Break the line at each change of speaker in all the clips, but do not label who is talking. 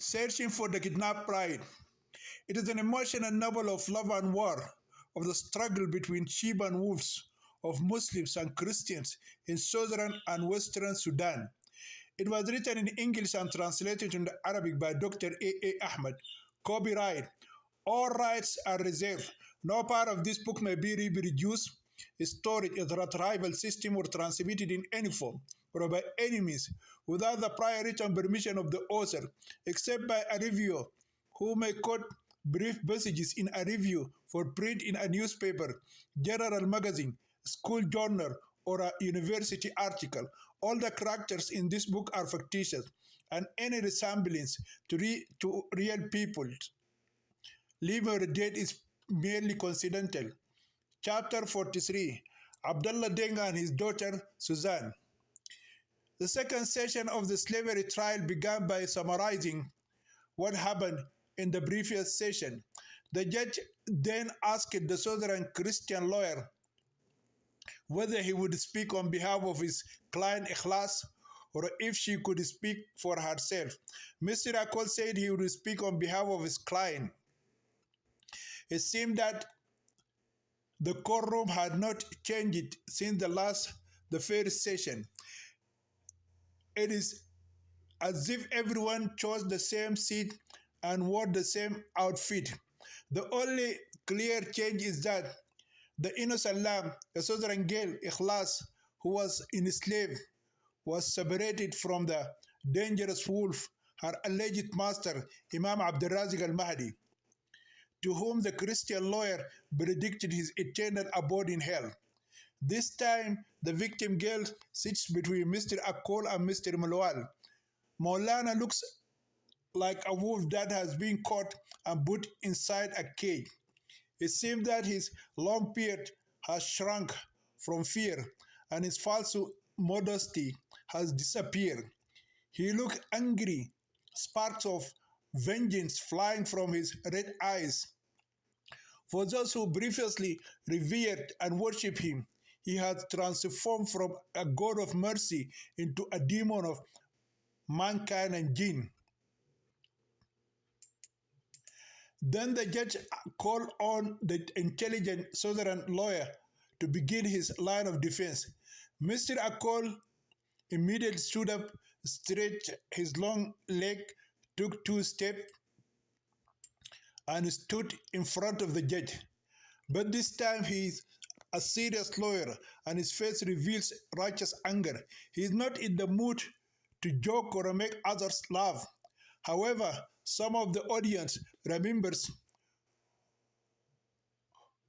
Searching for the Kidnapped Bride. It is an emotional novel of love and war, of the struggle between sheep and wolves, of Muslims and Christians in southern and western Sudan. It was written in English and translated into Arabic by Dr. A. Ahmed. Copyright. All rights are reserved. No part of this book may be reproduced, stored in a retrieval system or transmitted in any form or by any means without the prior written permission of the author, except by a reviewer who may quote brief passages in a review for print in a newspaper, general magazine, school journal, or a university article. All the characters in this book are fictitious, and any resemblance to real people, living or dead, is merely coincidental. Chapter 43. Abdullah Deng and his daughter Suzanne. The second session of the slavery trial began by summarizing what happened in the previous session. The judge then asked the southern Christian lawyer whether he would speak on behalf of his client Ikhlas or if she could speak for herself. Mr. Akol said he would speak on behalf of his client. It seemed that the courtroom had not changed since the first session. It is as if everyone chose the same seat and wore the same outfit. The only clear change is that the innocent lamb, the southern girl, Ikhlas, who was enslaved, was separated from the dangerous wolf, her alleged master, Imam Abdurrazik al-Mahdi, to whom the Christian lawyer predicted his eternal abode in hell. This time, the victim girl sits between Mr. Akol and Mr. Malwal. Maulana looks like a wolf that has been caught and put inside a cage. It seems that his long beard has shrunk from fear and his false modesty has disappeared. He looks angry, sparks of vengeance flying from his red eyes. For those who previously revered and worshipped him, he has transformed from a God of mercy into a demon of mankind and jinn. Then the judge called on the intelligent southern lawyer to begin his line of defense. Mr. Akol immediately stood up, stretched his long leg, took 2 steps, and stood in front of the judge. But this time he is a serious lawyer, and his face reveals righteous anger. He is not in the mood to joke or make others laugh. However, some of the audience remembers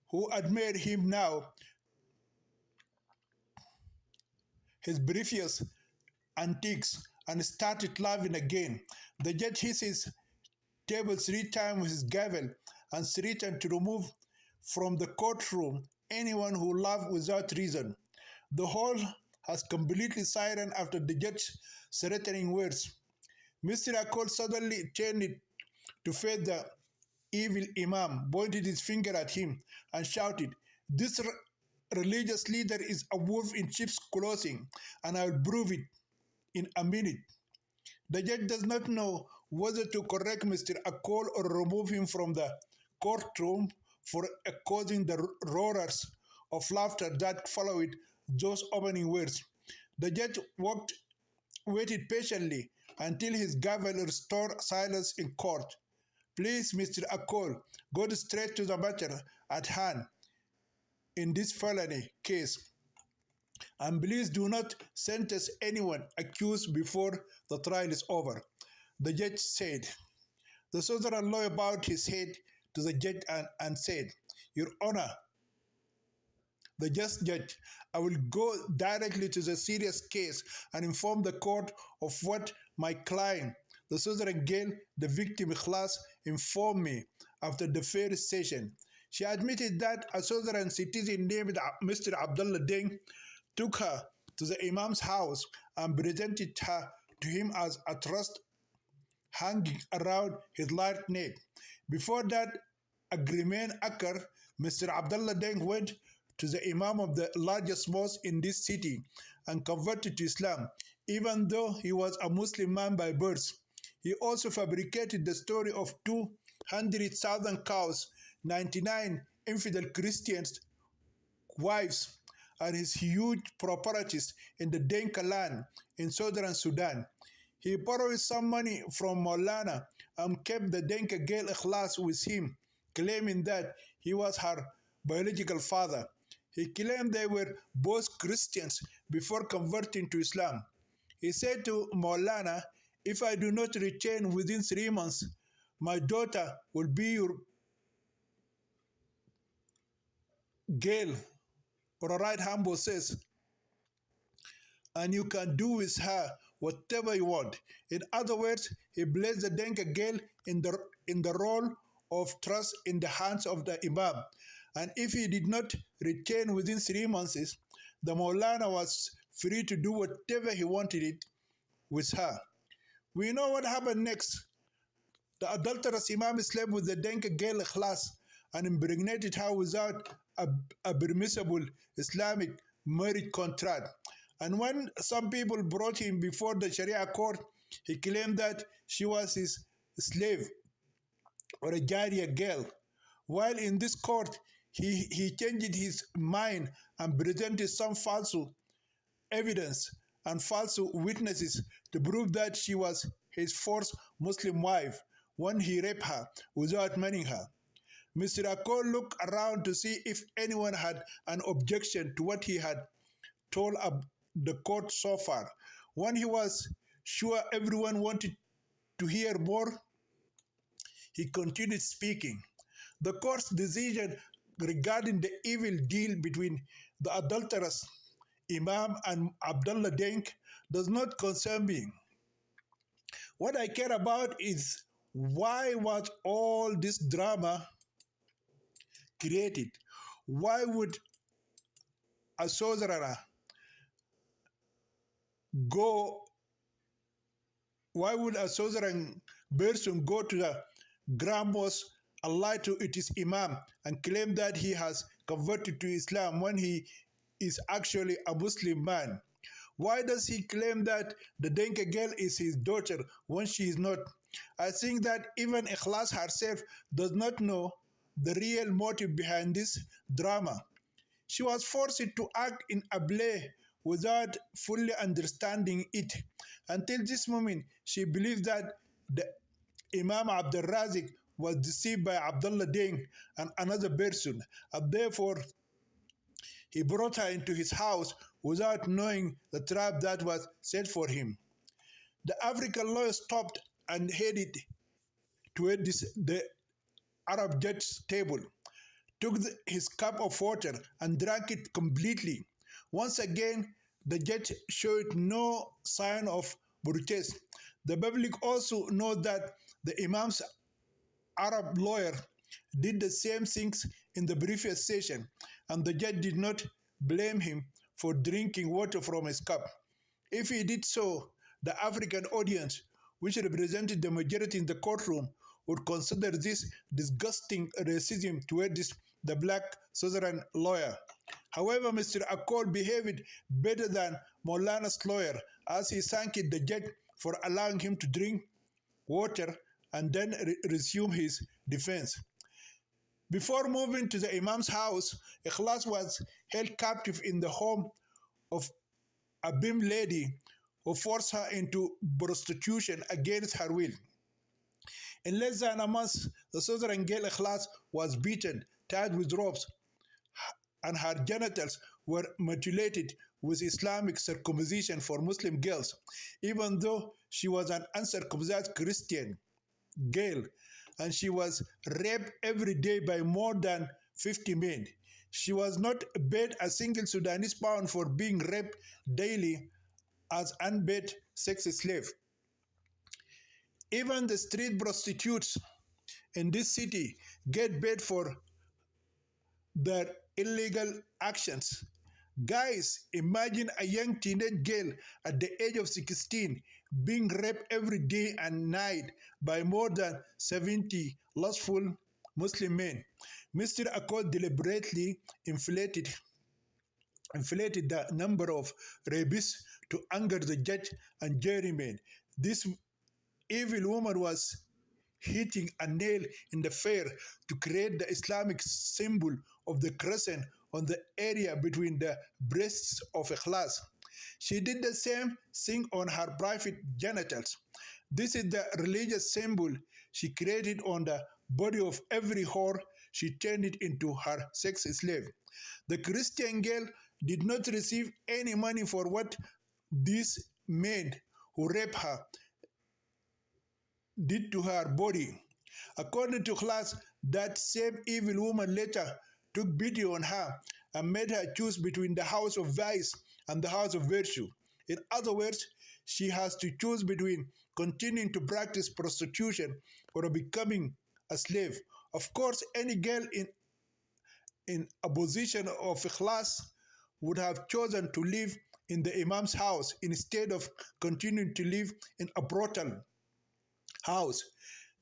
who admire him now, his previous antics, and started laughing again. The judge hits his table 3 times with his gavel and threatened to remove from the courtroom anyone who laughed without reason. The hall has completely silent after the judge's threatening words. Mr. Akol suddenly turned to face the evil imam, pointed his finger at him, and shouted, "This religious leader is a wolf in sheep's clothing, and I will prove it in a minute." The judge does not know whether to correct Mr. Akol or remove him from the courtroom for causing the roars of laughter that followed those opening words. The judge waited patiently until his gavel restored silence in court. "Please, Mr. Akol, go straight to the matter at hand in this felony case. And please do not sentence anyone accused before the trial is over," the judge said. The southern lawyer bowed his head to the judge and said, "Your Honor, the just judge, I will go directly to the serious case and inform the court of what my client, the southern girl, the victim Ikhlas, informed me after the first session. She admitted that a southern citizen named Mr. Abdullah Deng took her to the Imam's house and presented her to him as a trust hanging around his right neck. Before that agreement occurred, Mr. Abdullah Deng went to the Imam of the largest mosque in this city and converted to Islam, even though he was a Muslim man by birth. He also fabricated the story of 200,000 cows, 99 infidel Christians wives, and his huge properties in the Denka land in southern Sudan. He borrowed some money from Maulana and kept the Denka girl Ikhlas with him, claiming that he was her biological father. He claimed they were both Christians before converting to Islam. He said to Maulana, "If I do not return within 3 months, my daughter will be your girl," or a right humble says, "and you can do with her whatever you want." In other words, he placed the Denka girl in the role of trust in the hands of the Imam. And if he did not return within 3 months, the Maulana was free to do whatever he wanted it with her. We know what happened next. The adulterous Imam slept with the Denka girl Ikhlas and impregnated her without a permissible Islamic marriage contract. And when some people brought him before the Sharia court, he claimed that she was his slave or a Jariya girl. While in this court, he changed his mind and presented some false evidence and false witnesses to prove that she was his first Muslim wife when he raped her without marrying her. Mr. Akol looked around to see if anyone had an objection to what he had told the court so far. When he was sure everyone wanted to hear more, he continued speaking. The court's decision regarding the evil deal between the adulterous Imam and Abdullah Denk does not concern me. What I care about is why was all this drama created? Why would a sorcerer go? Why would a sorcerer person go to the Grand Mosque and lie to its Imam and claim that he has converted to Islam when he is actually a Muslim man? Why does he claim that the Denka girl is his daughter when she is not? I think that even Ikhlas herself does not know the real motive behind this drama. She was forced to act in a play without fully understanding it. Until this moment, she believes that the Imam Abdul Razik was deceived by Abdullah Deng and another person, and therefore he brought her into his house without knowing the trap that was set for him. The African lawyer stopped and headed toward the Arab judge's table, took his cup of water and drank it completely. Once again, the judge showed no sign of protest. The public also knows that the Imam's Arab lawyer did the same things in the previous session, and the judge did not blame him for drinking water from his cup. If he did so, the African audience, which represented the majority in the courtroom, would consider this disgusting racism towards the black Southern lawyer. However, Mr. Akol behaved better than Maulana's lawyer as he thanked the judge for allowing him to drink water and then resume his defense. Before moving to the Imam's house, Ikhlas was held captive in the home of a Bim lady who forced her into prostitution against her will. In less than a month, the Southern girl Ikhlas was beaten, tied with ropes, and her genitals were mutilated with Islamic circumcision for Muslim girls, even though she was an uncircumcised Christian girl, and she was raped every day by more than 50 men. She was not paid a single Sudanese pound for being raped daily as unpaid sex slave. Even the street prostitutes in this city get paid for their illegal actions. Guys, imagine a young teenage girl at the age of 16 being raped every day and night by more than 70 lustful Muslim men. Mr. Akol deliberately inflated the number of rapists to anger the judge and jurymen. This evil woman was hitting a nail in the fire to create the Islamic symbol of the crescent on the area between the breasts of a class. She did the same thing on her private genitals. This is the religious symbol she created on the body of every whore she turned it into her sex slave. The Christian girl did not receive any money for what these men who raped her did to her body. According to class, that same evil woman later took pity on her and made her choose between the house of vice and the house of virtue. In other words, she has to choose between continuing to practice prostitution or becoming a slave. Of course, any girl in a position of a class would have chosen to live in the Imam's house instead of continuing to live in a brothel house.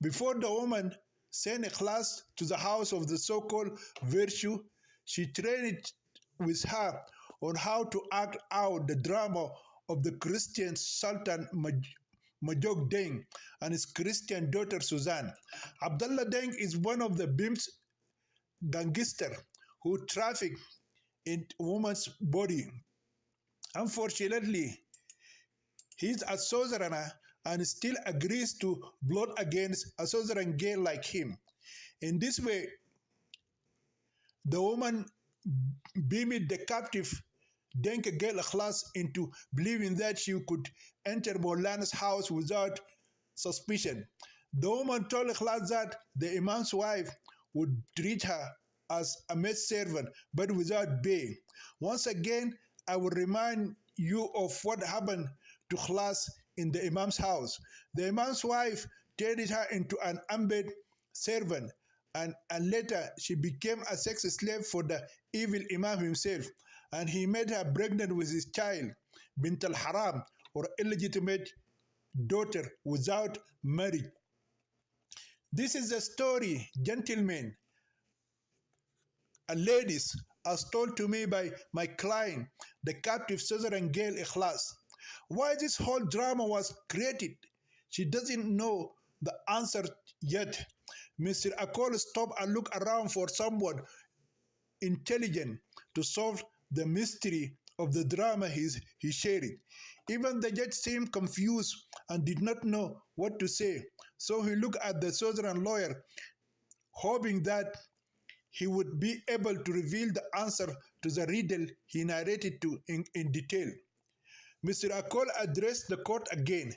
Before the woman sent a class to the house of the so-called virtue, she trained it with her on how to act out the drama of the Christian Sultan Majok Deng and his Christian daughter Suzanne. Abdullah Deng is one of the BIM's gangsters who traffic in woman's body. Unfortunately, he's a sorcerer and still agrees to plot against a sorcerer girl like him. In this way, the woman beamed the captive Denka girl class into believing that she could enter Molana's house without suspicion. The woman told the class that the Imam's wife would treat her as a maid servant, but without pay. Once again, I will remind you of what happened to class in the Imam's house. The Imam's wife turned her into an unpaid servant, and later she became a sex slave for the evil Imam himself, and he made her pregnant with his child, Bint al-Haram, or illegitimate daughter without marriage. This is the story, gentlemen and ladies, as told to me by my client, the captive Southern girl Ikhlas. Why this whole drama was created? She doesn't know the answer yet. Mr. Akol stopped and looked around for someone intelligent to solve the mystery of the drama he shared. Even the judge seemed confused and did not know what to say. So he looked at the Southern lawyer, hoping that he would be able to reveal the answer to the riddle he narrated to in detail. Mr. Akol addressed the court again.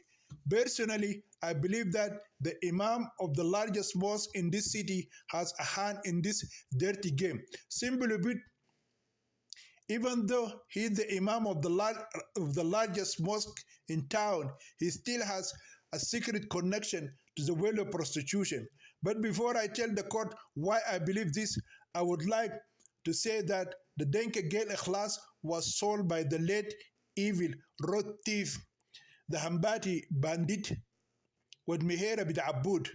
Personally, I believe that the Imam of the largest mosque in this city has a hand in this dirty game. Simply put, even though he is the Imam of the largest mosque in town, he still has a secret connection to the world of prostitution. But before I tell the court why I believe this, I would like to say that the Denke Gel Ikhlas was sold by the late evil road thief, the Hambati bandit, with Mihera bid Abud,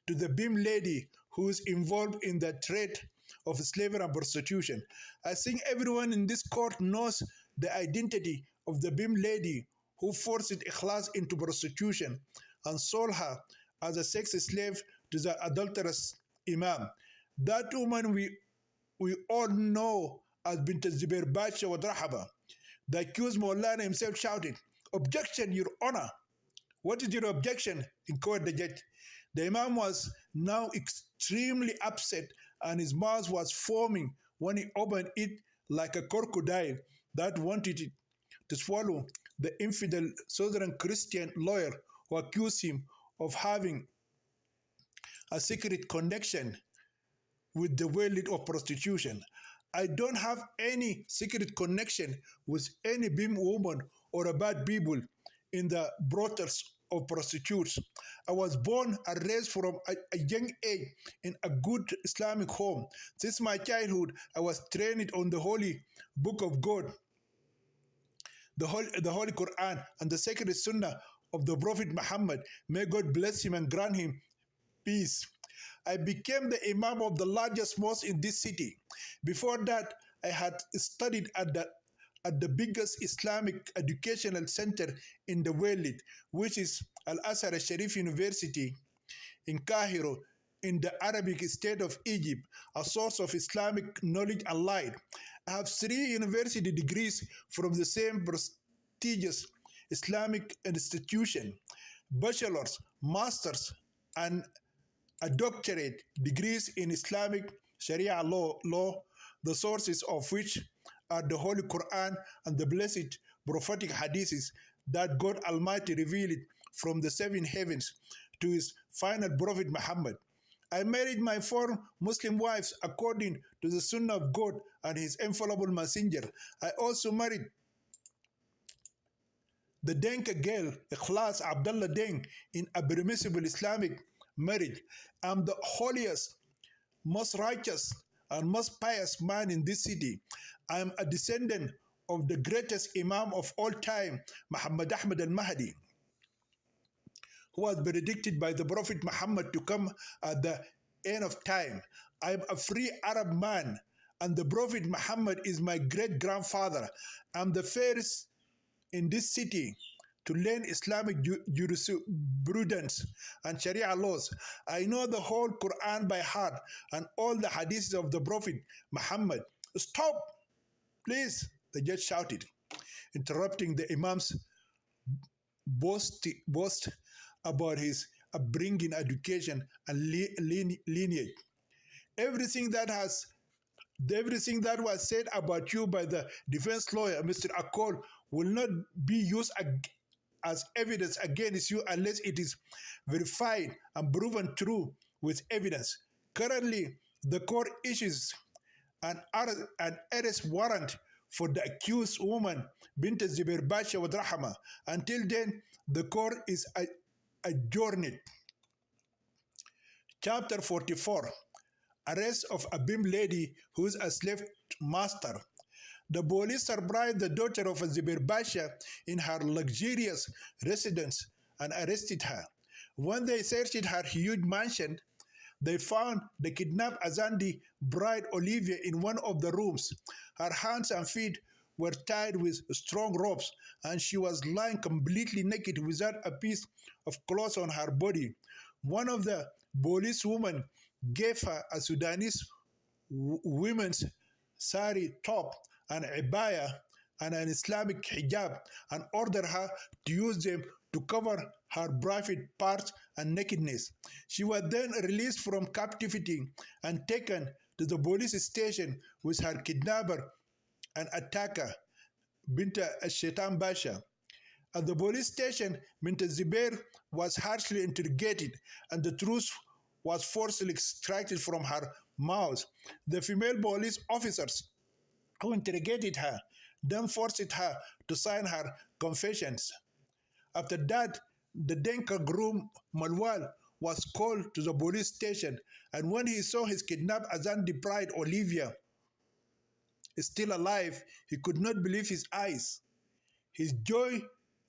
to the Bim lady who is involved in the trade of slavery and prostitution. I think everyone in this court knows the identity of the Bim lady who forced Ikhlas into prostitution and sold her as a sex slave to the adulterous Imam. That woman we all know as Bint Zubair Bacha wa Rahaba. The accused Maulana himself shouted, "Objection, Your Honor." "What is your objection?" inquired the judge. The Imam was now extremely upset and his mouth was foaming when he opened it like a crocodile that wanted it to swallow the infidel Southern Christian lawyer who accused him of having a secret connection with the world of prostitution. I don't have any secret connection with any BIM woman or a bad people in the brothels of prostitutes. I was born and raised from a young age in a good Islamic home. Since my childhood, I was trained on the holy book of God, the Holy Quran, and the sacred Sunnah of the Prophet Muhammad. May God bless him and grant him peace. I became the Imam of the largest mosque in this city. Before that, I had studied at the biggest Islamic educational center in the world, which is Al-Azhar al-Sharif University in Cairo, in the Arabic state of Egypt, a source of Islamic knowledge and light. I have 3 university degrees from the same prestigious Islamic institution, bachelor's, master's, and a doctorate degrees in Islamic Sharia law, the sources of which are the Holy Quran and the blessed prophetic hadiths that God Almighty revealed from the 7 heavens to his final prophet Muhammad. I married my 4 Muslim wives according to the Sunnah of God and his infallible messenger. I also married the Denka girl, Ikhlas Abdullah Deng, in a permissible Islamic marriage. I'm the holiest, most righteous, and most pious man in this city. I am a descendant of the greatest Imam of all time, Muhammad Ahmad al-Mahdi, who was predicted by the Prophet Muhammad to come at the end of time. I am a free Arab man, and the Prophet Muhammad is my great-grandfather. I'm the first in this city to learn Islamic jurisprudence and Sharia laws. I know the whole Quran by heart and all the hadiths of the Prophet Muhammad. Stop, please, the judge shouted, interrupting the Imam's boast about his upbringing, education, and lineage. Everything that was said about you by the defense lawyer, Mr. Akol, will not be used as evidence against you unless it is verified and proven true with evidence. Currently, the court issues an arrest warrant for the accused woman, Bint Zubair Basha Wadrahama. Until then, the court is adjourned. Chapter 44. Arrest of a BIM lady who is a slave master. The police surprised the daughter of Zubair Basha in her luxurious residence and arrested her. When they searched her huge mansion, they found the kidnapped Azandi bride Olivia in one of the rooms. Her hands and feet were tied with strong ropes, and she was lying completely naked without a piece of cloth on her body. One of the policewomen gave her a Sudanese women's sari top, an abaya, and an Islamic hijab, and ordered her to use them to cover her private parts and nakedness. She was then released from captivity and taken to the police station with her kidnapper and attacker, Bint Shaitan Basha. At the police station, Bint Zubair was harshly interrogated, and the truth was forcibly extracted from her mouth. The female police officers who interrogated her then forced her to sign her confessions. After that, the Denka groom Malwal was called to the police station, and when he saw his kidnapped Azandi bride Olivia still alive, he could not believe his eyes. His joy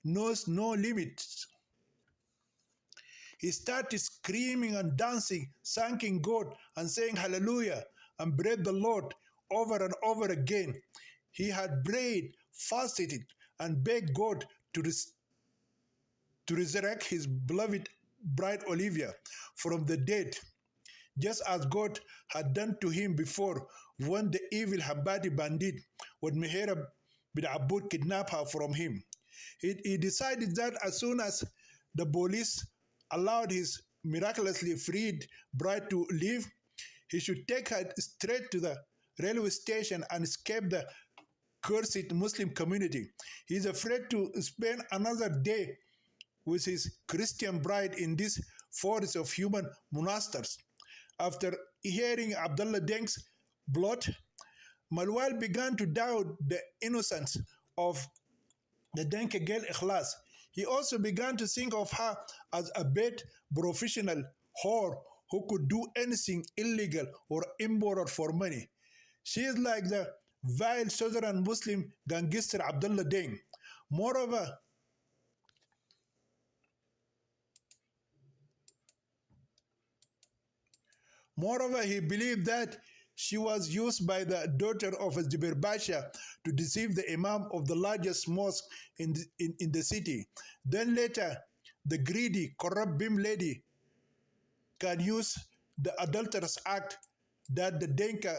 knows no limits. He started screaming and dancing, thanking God and saying hallelujah and praised the Lord over and over again. He had prayed, fasted, and begged God to resurrect his beloved bride Olivia from the dead, just as God had done to him before when the evil Habati bandit with Meherab bin Abud kidnapped her from him. He decided that as soon as the police allowed his miraculously freed bride to leave, he should take her straight to the railway station and escape the cursed Muslim community. He is afraid to spend another day with his Christian bride in this forest of human monsters. After hearing Abdullah Deng's plot, Malwal began to doubt the innocence of the Denka girl Ikhlas. He also began to think of her as a bad professional whore who could do anything illegal or immoral for money. She is like the vile southern Muslim gangster Abdullah Deng. Moreover, he believed that she was used by the daughter of Zubair Basha to deceive the imam of the largest mosque in the city. Then later, the greedy, corrupt Bim lady can use the adulterous act that the Denka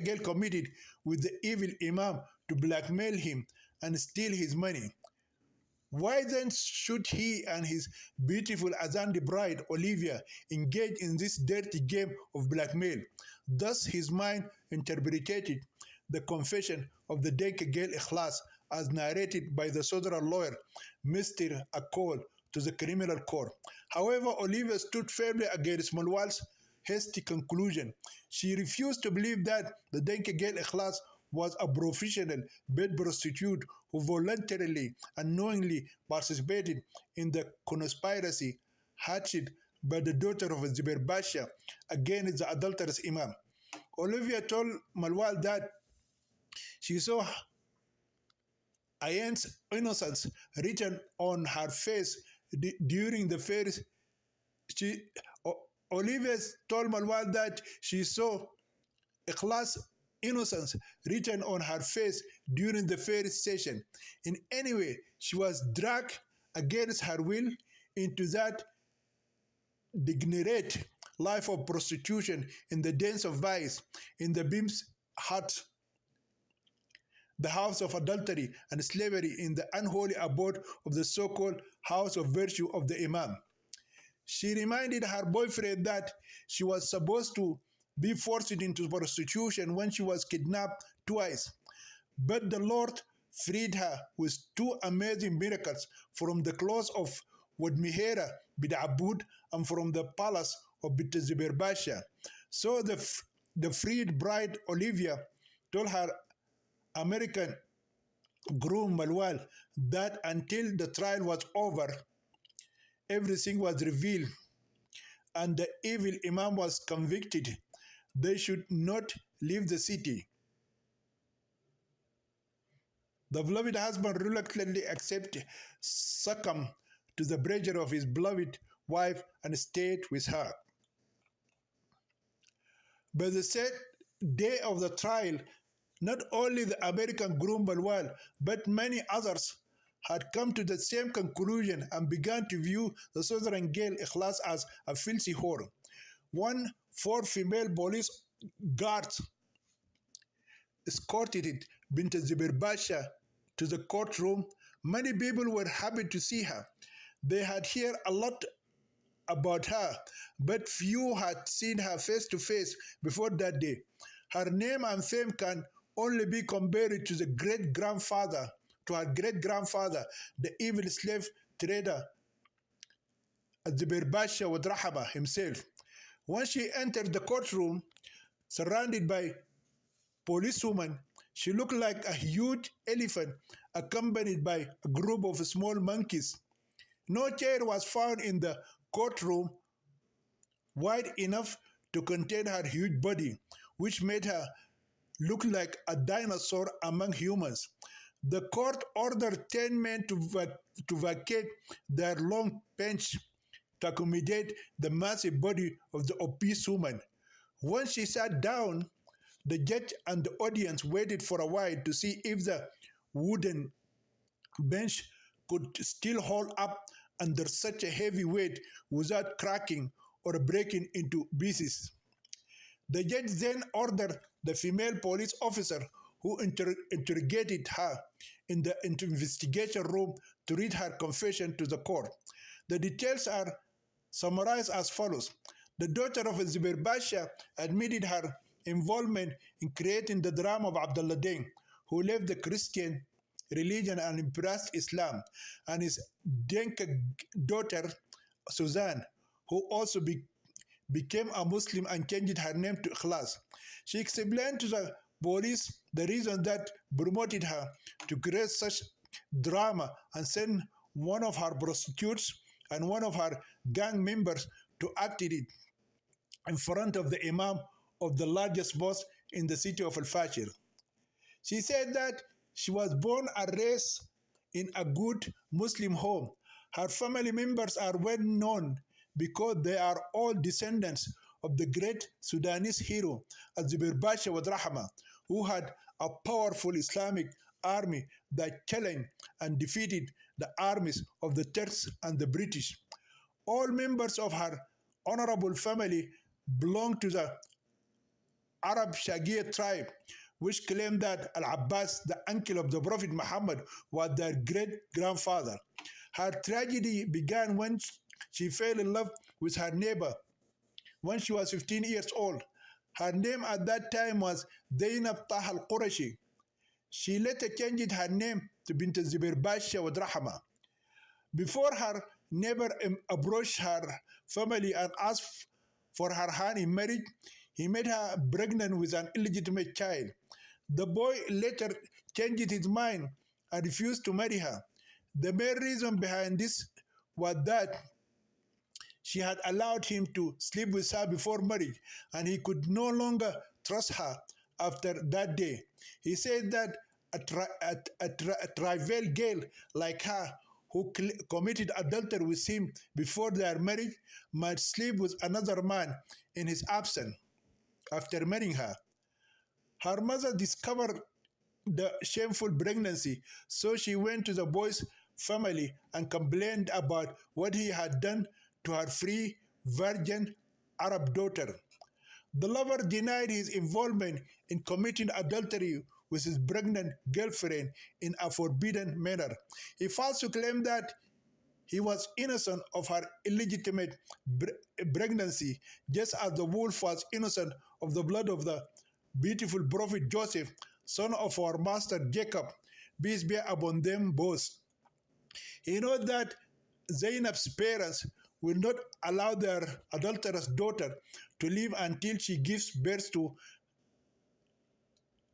girl committed with the evil Imam to blackmail him and steal his money. Why then should he and his beautiful Azandi bride, Olivia, engage in this dirty game of blackmail? Thus his mind interpreted the confession of the Denka girl Ikhlas as narrated by the Southern lawyer, Mr. Akol, to the criminal court. However, Olivia stood firmly against Malwal's hasty conclusion. She refused to believe that the Denka girl Ikhlas was a professional bed prostitute who voluntarily and knowingly participated in the conspiracy hatched by the daughter of Zubair Basha against the adulterous Imam. Olivia told Malwal that she saw Ayan's innocence written on her face during the first. Olivia told Malwal that she saw Ikhlas' innocence written on her face during the first session. In any way, she was dragged against her will into that degenerate life of prostitution in the dens of vice, in the Bim's hut, the house of adultery and slavery, in the unholy abode of the so-called house of virtue of the Imam. She reminded her boyfriend that she was supposed to be forced into prostitution when she was kidnapped twice. But the Lord freed her with two amazing miracles from the claws of Wadmihera bid Abud and from the palace of Bint Zubair Basha. So the freed bride Olivia told her American groom Malwal that until the trial was over, everything was revealed and the evil Imam was convicted. They should not leave the city. The beloved husband reluctantly succumbed to the pressure of his beloved wife and stayed with her. By the said day of the trial, not only the American groom Balwal, but many others had come to the same conclusion and began to view the Southern girl Ikhlas as a filthy whore. 4 female police guards escorted Bint Zubair Basha to the courtroom. Many people were happy to see her. They had heard a lot about her, but few had seen her face to face before that day. Her name and fame can only be compared to her great-grandfather, the evil slave trader Zubair Basha Wadrahaba himself. When she entered the courtroom, surrounded by policewomen, she looked like a huge elephant accompanied by a group of small monkeys. No chair was found in the courtroom wide enough to contain her huge body, which made her look like a dinosaur among humans. The court ordered 10 men to vacate their long bench to accommodate the massive body of the obese woman. When she sat down, the judge and the audience waited for a while to see if the wooden bench could still hold up under such a heavy weight without cracking or breaking into pieces. The judge then ordered the female police officer who interrogated her in the investigation room to read her confession to the court. The details are summarized as follows. The daughter of Zubair Basha admitted her involvement in creating the drama of Abdullah Deng, who left the Christian religion and embraced Islam, and his Denka daughter, Suzanne, who also became a Muslim and changed her name to Ikhlas. She explained to the police the reason that promoted her to create such drama and sent one of her prostitutes and one of her gang members to act it in front of the Imam of the largest mosque in the city of Al-Fashir. She said that she was born and raised in a good Muslim home. Her family members are well known because they are all descendants of the great Sudanese hero Zubair Basha Wadrahama, who had a powerful Islamic army that challenged and defeated the armies of the Turks and the British. All members of her honorable family belonged to the Arab Shagir tribe, which claimed that Al-Abbas, the uncle of the Prophet Muhammad, was their great-grandfather. Her tragedy began when she fell in love with her neighbor when she was 15 years old. Her name at that time was Zainab Taha al-Qurashi. She later changed her name to Bint Zubair Basha wa Rahma. Before her neighbor approached her family and asked for her hand in marriage, he made her pregnant with an illegitimate child. The boy later changed his mind and refused to marry her. The main reason behind this was that she had allowed him to sleep with her before marriage, and he could no longer trust her after that day. He said that a trivial girl like her who committed adultery with him before their marriage might sleep with another man in his absence after marrying her. Her mother discovered the shameful pregnancy, so she went to the boy's family and complained about what he had done to her free, virgin Arab daughter. The lover denied his involvement in committing adultery with his pregnant girlfriend in a forbidden manner. He falsely claimed that he was innocent of her illegitimate pregnancy, just as the wolf was innocent of the blood of the beautiful prophet Joseph, son of our master Jacob, peace be upon them both. He knows that Zainab's parents will not allow their adulterous daughter to live until she gives birth to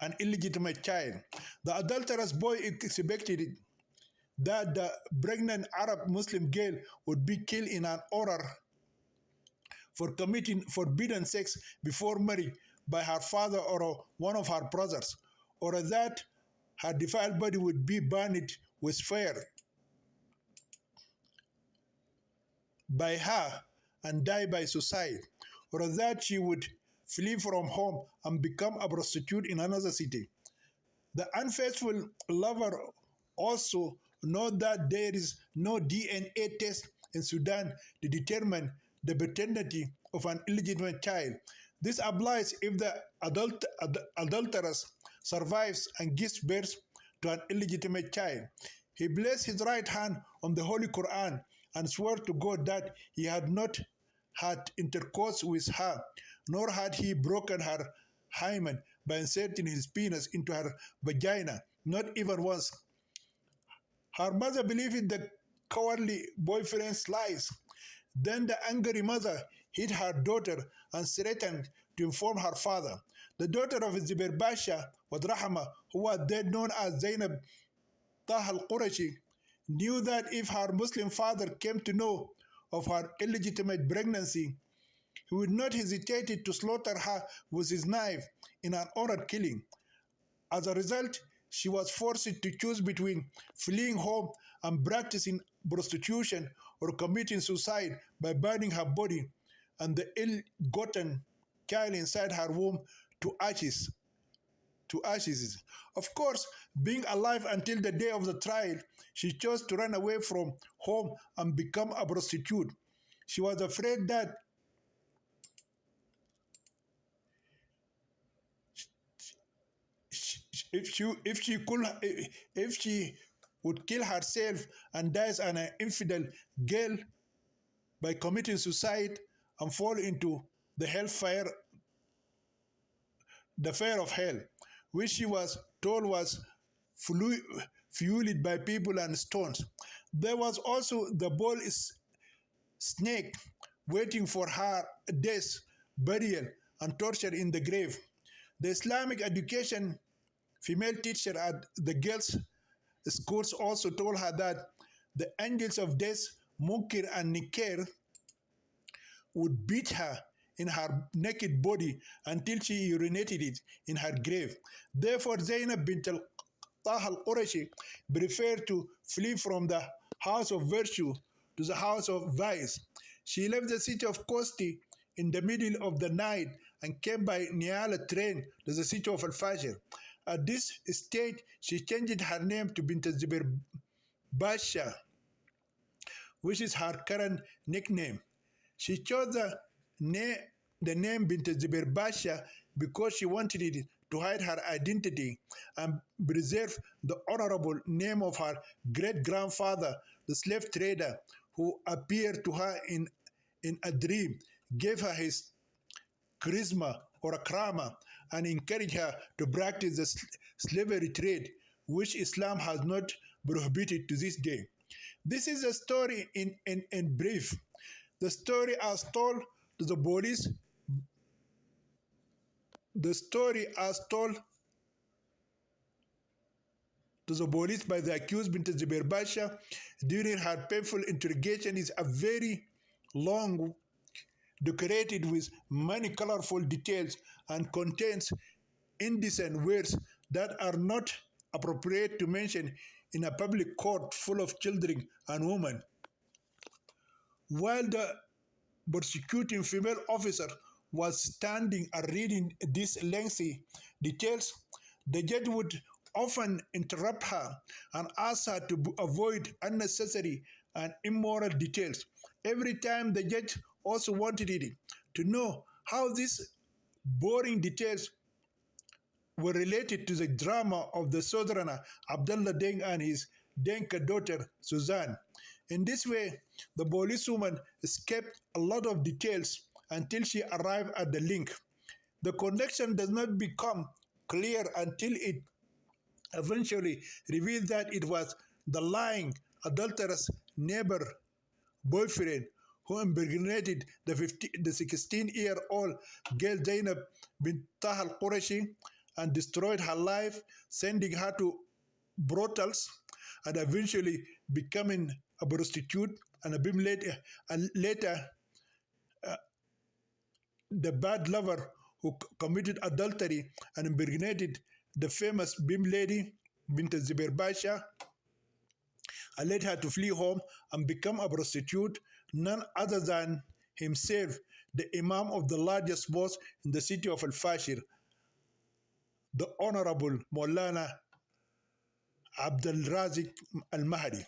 an illegitimate child. The adulterous boy expected that the pregnant Arab Muslim girl would be killed in an honor for committing forbidden sex before marriage by her father or one of her brothers, or that her defiled body would be burned with fire by her and die by suicide, or that she would flee from home and become a prostitute in another city. The unfaithful lover also knows that there is no DNA test in Sudan to determine the paternity of an illegitimate child. This applies if the adulteress survives and gives birth to an illegitimate child. He placed his right hand on the Holy Quran and swore to God that he had not had intercourse with her, nor had he broken her hymen by inserting his penis into her vagina, not even once. Her mother believed the cowardly boyfriend's lies. Then the angry mother hit her daughter and threatened to inform her father. The daughter of Zubair Basha, Rahma, who was then known as Zainab Taha al-Qurashi, knew that if her Muslim father came to know of her illegitimate pregnancy, he would not hesitate to slaughter her with his knife in an honor killing. As a result, she was forced to choose between fleeing home and practicing prostitution or committing suicide by burning her body and the ill-gotten child inside her womb to ashes. Of course, being alive until the day of the trial, she chose to run away from home and become a prostitute. She was afraid that if she would kill herself and die as an infidel girl by committing suicide and fall into the hellfire, the fire of hell, which she was told was fueled by people and stones. There was also the bull snake waiting for her death, burial, and torture in the grave. The Islamic education female teacher at the girls' schools also told her that the angels of death, Munkir and Nikir, would beat her in her naked body until she urinated it in her grave. Therefore, Zainab bint Taha al-Qurashi preferred to flee from the house of virtue to the house of vice. She left the city of Kosti in the middle of the night and came by Niala train to the city of Al-Fashir. At this stage, she changed her name to Bint Zubair Basha, which is her current nickname. She chose the name Bint Zubair Basha because she wanted it to hide her identity and preserve the honorable name of her great-grandfather, the slave trader, who appeared to her in a dream, gave her his charisma or a krama, and encouraged her to practice the slavery trade, which Islam has not prohibited to this day. This is a story in brief. The story as told to the police. The story as told to the police by the accused Bint Zubair Basha during her painful interrogation is a very long, decorated with many colorful details, and contains indecent words that are not appropriate to mention in a public court full of children and women. While the prosecuting female officer was standing and reading these lengthy details, the judge would often interrupt her and ask her to avoid unnecessary and immoral details. Every time the judge also wanted it to know how these boring details were related to the drama of the Southerner Abdullah Deng and his Denka daughter Suzanne. In this way, the policewoman escaped a lot of details until she arrived at the link. The connection does not become clear until it eventually revealed that it was the lying, adulterous neighbor boyfriend who impregnated the 16-year-old girl Zainab bint Taha al-Qurashi and destroyed her life, sending her to brothels and eventually becoming a prostitute and a BIM later, the bad lover who committed adultery and impregnated the famous BIM lady, Bint Zubair Basha, and led her to flee home and become a prostitute, none other than himself, the Imam of the largest mosque in the city of Al-Fashir, the Honorable Maulana Abdul Razik Al-Mahdi.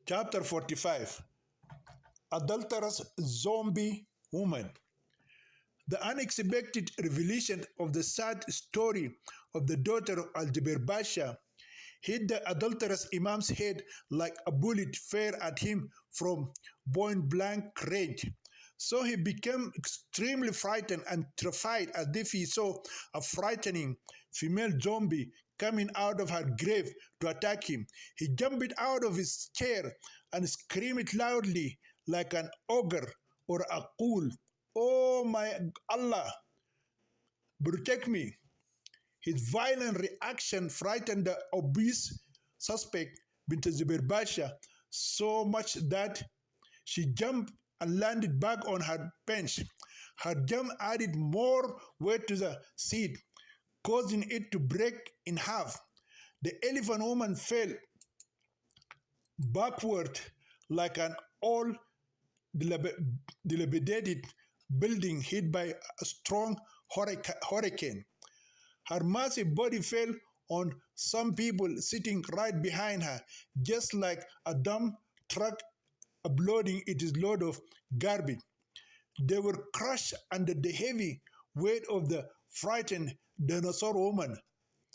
Chapter 45. Adulterous Zombie Woman. The unexpected revelation of the sad story of the daughter of Al-Zubair Basha hit the adulterous Imam's head like a bullet fired at him from point-blank range. So he became extremely frightened and terrified as if he saw a frightening female zombie coming out of her grave to attack him. He jumped out of his chair and screamed loudly like an ogre or a ghoul. "Oh my Allah, protect me." His violent reaction frightened the obese suspect, Bint Zubair Basha, so much that she jumped and landed back on her bench. Her jump added more weight to the seat, causing it to break in half. The elephant woman fell backward like an old dilapidated building hit by a strong hurricane. Her massive body fell on some people sitting right behind her, just like a dump truck uploading its load of garbage. They were crushed under the heavy weight of the frightened dinosaur woman.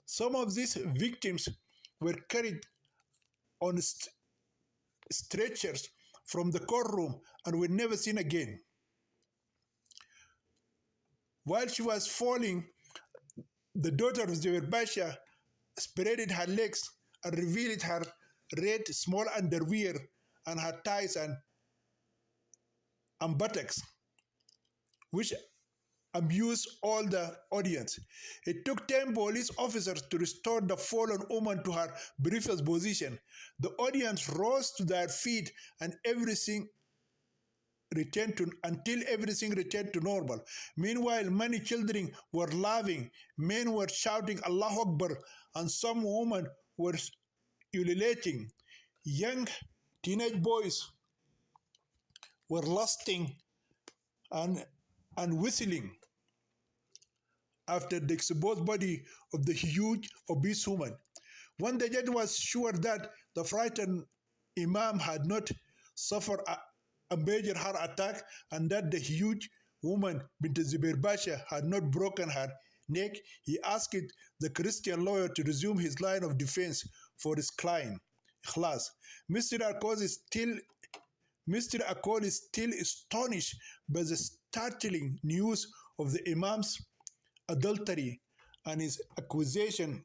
Some of these victims were carried on stretchers from the courtroom and were never seen again. While she was falling, the daughter of Zubair Basha spreaded her legs and revealed her red small underwear and her thighs and buttocks, which amused all the audience. It took 10 police officers to restore the fallen woman to her previous position. The audience rose to their feet and until everything returned to normal. Meanwhile, many children were laughing, men were shouting Allahu Akbar, and some women were ululating. Young teenage boys were lusting and whistling after the exposed body of the huge obese woman. When the judge was sure that the frightened Imam had not suffered a major heart attack and that the huge woman, Bint Zubair Basha, had not broken her neck, he asked the Christian lawyer to resume his line of defense for his client. Ikhlas. Mr. Akol is still astonished by the startling news of the Imam's adultery and his accusation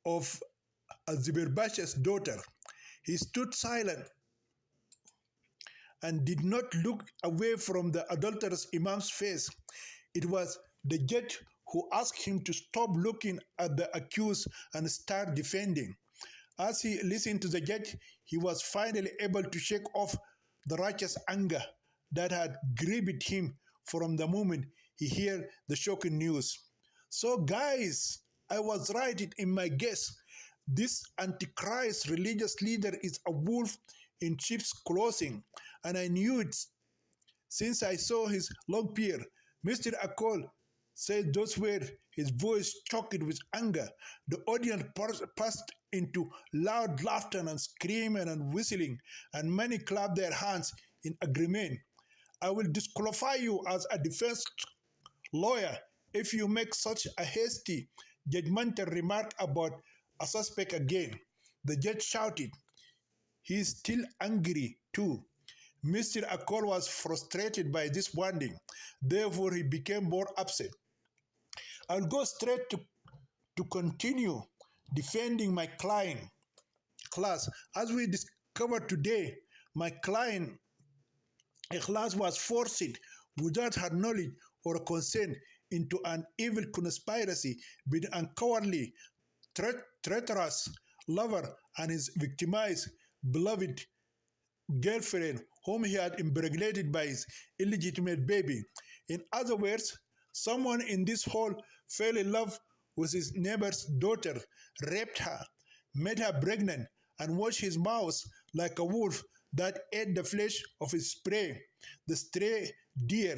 of Zubair Basha's daughter. He stood silent and did not look away from the adulterous Imam's face. It was the judge who asked him to stop looking at the accused and start defending. As he listened to the judge, he was finally able to shake off the righteous anger that had gripped him from the moment he heard the shocking news. So guys, I was right in my guess. This Antichrist religious leader is a wolf in sheep's clothing, and I knew it since I saw his long beard. Mr. Akol said those words, his voice choked with anger. The audience burst into loud laughter and screaming and whistling, and many clapped their hands in agreement. I will disqualify you as a defense lawyer if you make such a hasty, judgmental remark about a suspect again. The judge shouted. He is still angry too. Mr. Akol was frustrated by this warning. Therefore, he became more upset. I'll go straight to continue defending my client. Class, as we discovered today, my client, Ikhlas, was forced without her knowledge or consent into an evil conspiracy between a cowardly, treacherous lover and his victimized, beloved girlfriend whom he had impregnated by his illegitimate baby. In other words, someone in this hall fell in love with his neighbor's daughter, raped her, made her pregnant, and watched his mouth like a wolf that ate the flesh of his prey, the stray deer,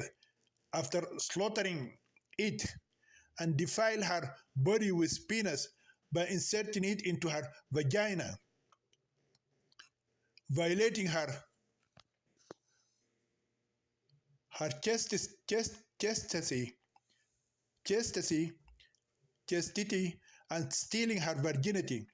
after slaughtering it, and defiled her body with penis by inserting it into her vagina, violating her chastity, and stealing her virginity.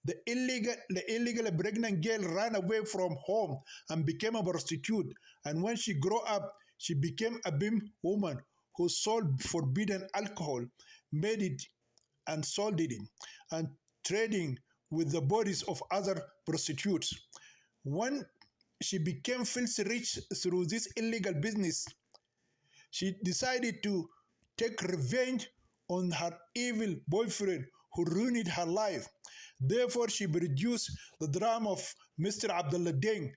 The illegal pregnant girl ran away from home and became a prostitute, and when she grew up, she became a BIM woman who sold forbidden alcohol, made it and sold it, and trading with the bodies of other prostitutes. When she became filthy rich through this illegal business, she decided to take revenge on her evil boyfriend who ruined her life. Therefore, she produced the drama of Mr. Abdullah Deng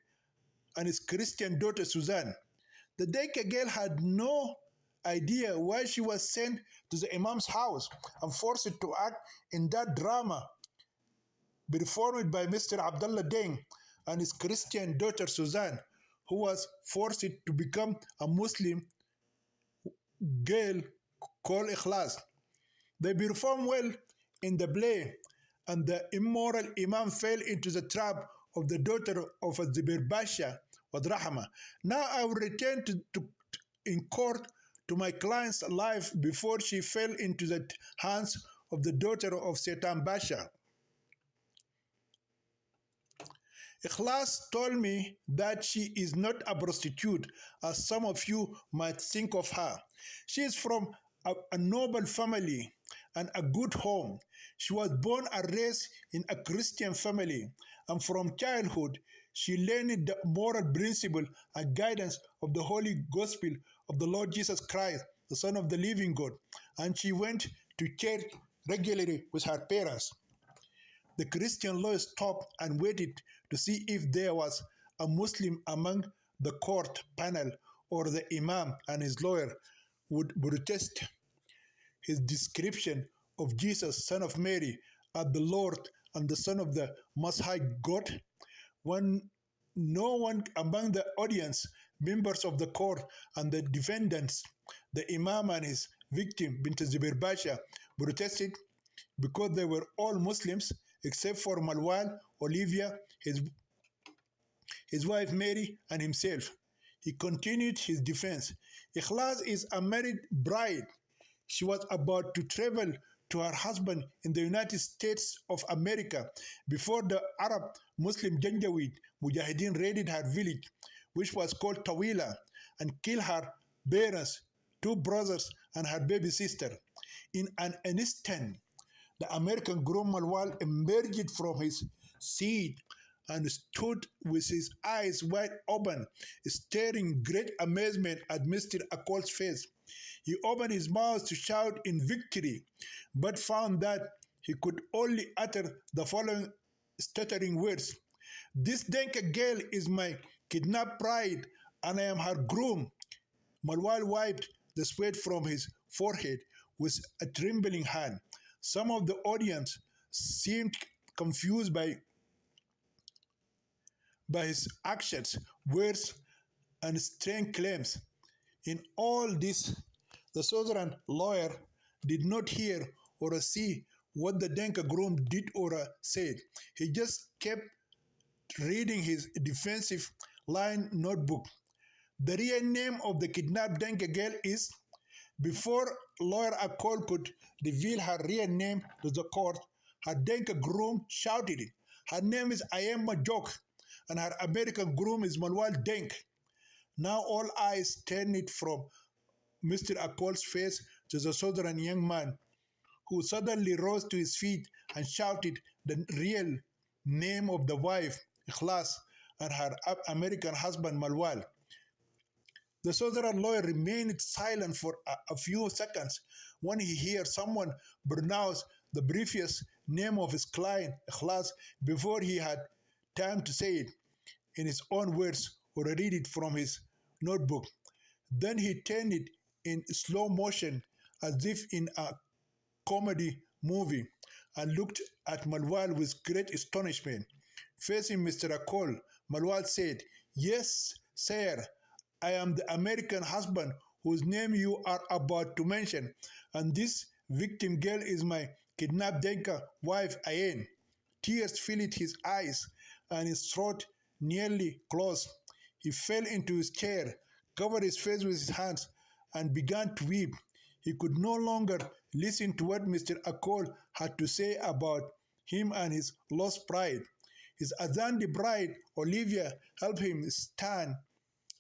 and his Christian daughter Suzanne. The Deka girl had no idea why she was sent to the Imam's house and forced to act in that drama performed by Mr. Abdullah Deng and his Christian daughter Suzanne, who was forced to become a Muslim girl called Ikhlas. They performed well in the play, and the immoral Imam fell into the trap of the daughter of Zubair Basha, Rahma. Now I will return in court to my client's life before she fell into the hands of the daughter of Satan Basha. Ikhlas told me that she is not a prostitute, as some of you might think of her. She is from a noble family and a good home. She was born and raised in a Christian family, and from childhood, she learned the moral principle and guidance of the Holy Gospel of the Lord Jesus Christ, the Son of the living God, and she went to church regularly with her parents. The Christian lawyer stopped and waited to see if there was a Muslim among the court panel, or the Imam and his lawyer would protest his description of Jesus, son of Mary, as the Lord and the Son of the Most High God. When no one among the audience, members of the court and the defendants, the Imam and his victim, Bint Zubair Basha, protested, because they were all Muslims except for Malwal, Olivia, his wife Mary, and himself. He continued his defense. Ikhlas is a married bride. She was about to travel to her husband in the United States of America before the Arab Muslim Janjaweed Mujahideen raided her village, which was called Tawila, and killed her parents, two brothers, and her baby sister. In an instant, the American groom Malwal emerged from his seat and stood with his eyes wide open, staring great amazement at Mr. Akol's face. He opened his mouth to shout in victory, but found that he could only utter the following stuttering words. This Denka girl is my kidnapped bride, and I am her groom. Malwal wiped the sweat from his forehead with a trembling hand. Some of the audience seemed confused by his actions, words, and strange claims. In all this, the Southern lawyer did not hear or see what the Denka groom did or said. He just kept reading his defensive line notebook. The real name of the kidnapped Denka girl is. Before lawyer Akol could reveal her real name to the court, her Denka groom shouted it. Her name is Ayema Jok, and her American groom is Manuel Denk. Now all eyes turned from Mr. Akol's face to the southern young man, who suddenly rose to his feet and shouted the real name of the wife, Ikhlas, and her American husband, Malwal. The southern lawyer remained silent for a few seconds when he heard someone pronounce the previous name of his client, Ikhlas, before he had time to say it in his own words or read it from his notebook. Then he turned it in slow motion as if in a comedy movie and looked at Malwal with great astonishment. Facing Mr. Akol, Malwal said, "Yes, sir, I am the American husband whose name you are about to mention, and this victim girl is my kidnapped Denka wife, Ayen." Tears filled his eyes, and his throat nearly closed. He fell into his chair, covered his face with his hands, and began to weep. He could no longer listen to what Mr. Akol had to say about him and his lost bride. His Azandi bride, Olivia, helped him stand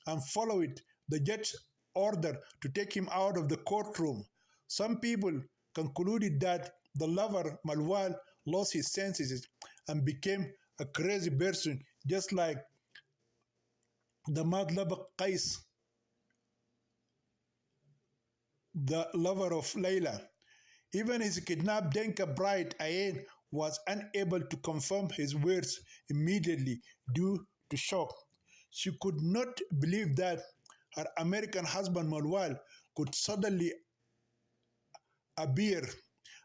and followed the judge's order to take him out of the courtroom. Some people concluded that the lover, Malwal, lost his senses and became a crazy person, just like the Madlab Qais, the lover of Layla. Even his kidnapped Denka bride, Ayen, was unable to confirm his words immediately due to shock. She could not believe that her American husband, Malwal, could suddenly appear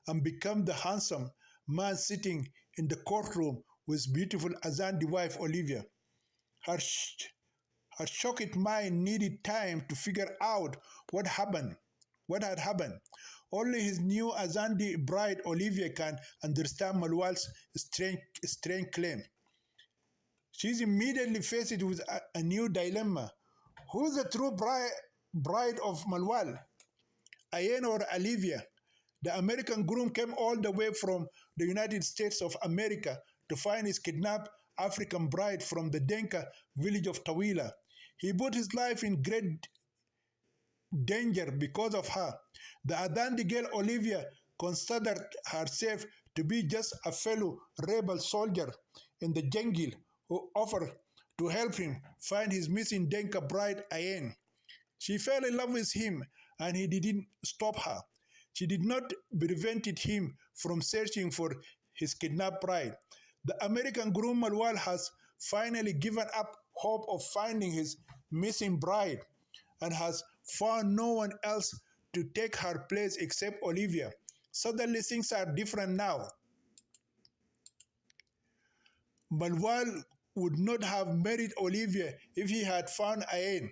and become the handsome man sitting in the courtroom with beautiful Azandi wife, Olivia. Her shocked mind needed time to figure out what had happened. Only his new Azandi bride, Olivia, can understand Malwal's strange claim. She's immediately faced with a new dilemma. Who's the true bride of Malwal? Ayen or Olivia? The American groom came all the way from the United States of America to find his kidnapped African bride from the Denka village of Tawila. He put his life in great danger because of her. The Adandi girl Olivia considered herself to be just a fellow rebel soldier in the jungle who offered to help him find his missing Denka bride Ayen. She fell in love with him and he didn't stop her. She did not prevent him from searching for his kidnapped bride. The American groom Malwal has finally given up hope of finding his missing bride and has found no one else to take her place except Olivia. Suddenly things are different now. Malwal would not have married Olivia if he had found Ayen.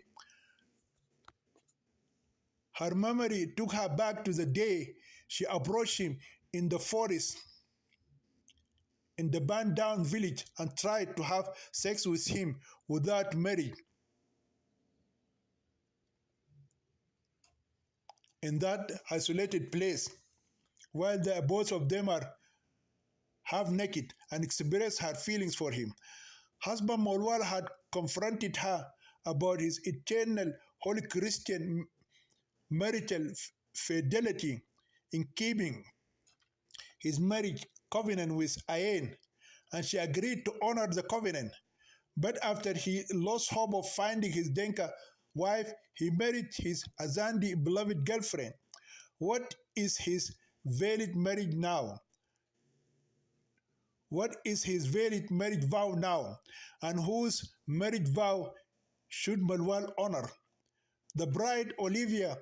Her memory took her back to the day she approached him in the forest in the burned down village and tried to have sex with him without marriage. In that isolated place, while both of them are half naked and express her feelings for him. Husband Molwal had confronted her about his eternal holy Christian marital fidelity in keeping his marriage covenant with Ayen, and she agreed to honor the covenant. But after he lost hope of finding his Denka wife, he married his Azandi beloved girlfriend. What is his valid marriage now? What is his valid marriage vow now? And whose marriage vow should Malwal honor? The bride Olivia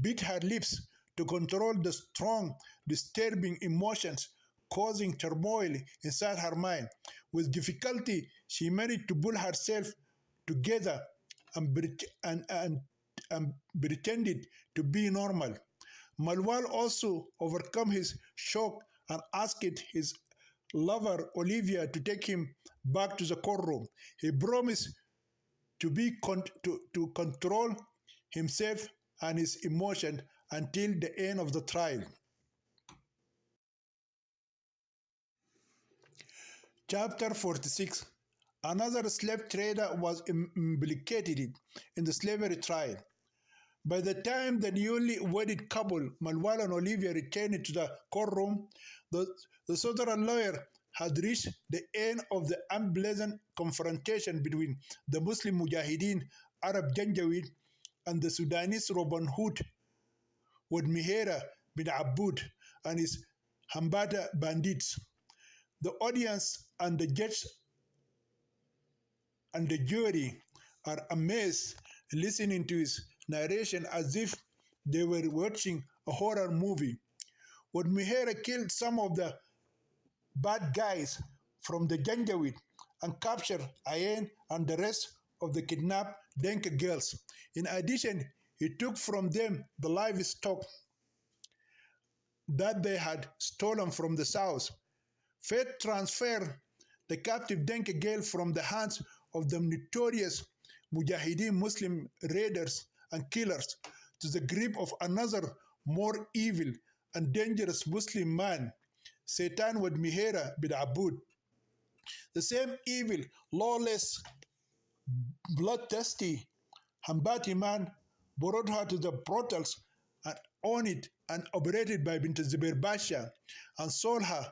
bit her lips to control the strong, disturbing emotions causing turmoil inside her mind. With difficulty, she managed to pull herself together and pretended to be normal. Malwal also overcome his shock and asked his lover Olivia to take him back to the courtroom. He promised to control himself and his emotion until the end of the trial. Chapter 46. Another slave trader was implicated in the slavery trial. By the time the newly wedded couple, Malwal and Olivia, returned to the courtroom, the Southern lawyer had reached the end of the unpleasant confrontation between the Muslim Mujahideen, Arab Janjaweed, and the Sudanese Robin Hood, Mihera bin Aboud, and his Hambata bandits. The audience and the judge and the jury are amazed listening to his narration as if they were watching a horror movie. Mihera killed some of the bad guys from the Janjaweed and captured Ayen and the rest of the kidnapped Denka girls. In addition, he took from them the livestock that they had stolen from the south. Fate transferred the captive Denka girl from the hands of the notorious Mujahideen Muslim raiders and killers to the grip of another more evil and dangerous Muslim man, Satan Mihera bin Aboud. The same evil, lawless, bloodthirsty Hambati man brought her to the brothels and owned it and operated by Bint Zubair Basha and sold her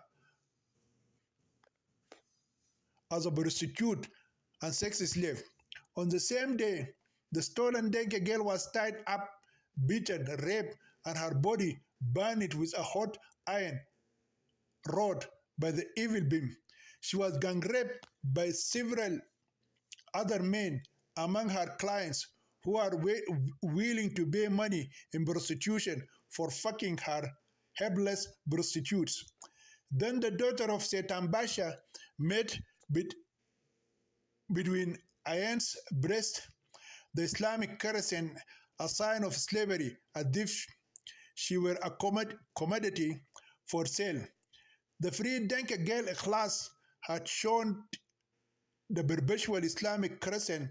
as a prostitute and sex slave. On the same day, the stolen Denke girl was tied up, beaten, raped, and her body burned with a hot iron rod by the evil beam. She was gang raped by several other men among her clients who are willing to pay money in prostitution for fucking her helpless prostitutes. Then the daughter of Satan Basha met between Ayan's breast the Islamic crescent, a sign of slavery, as if she were a commodity for sale. The free Denka girl class had shown the perpetual Islamic crescent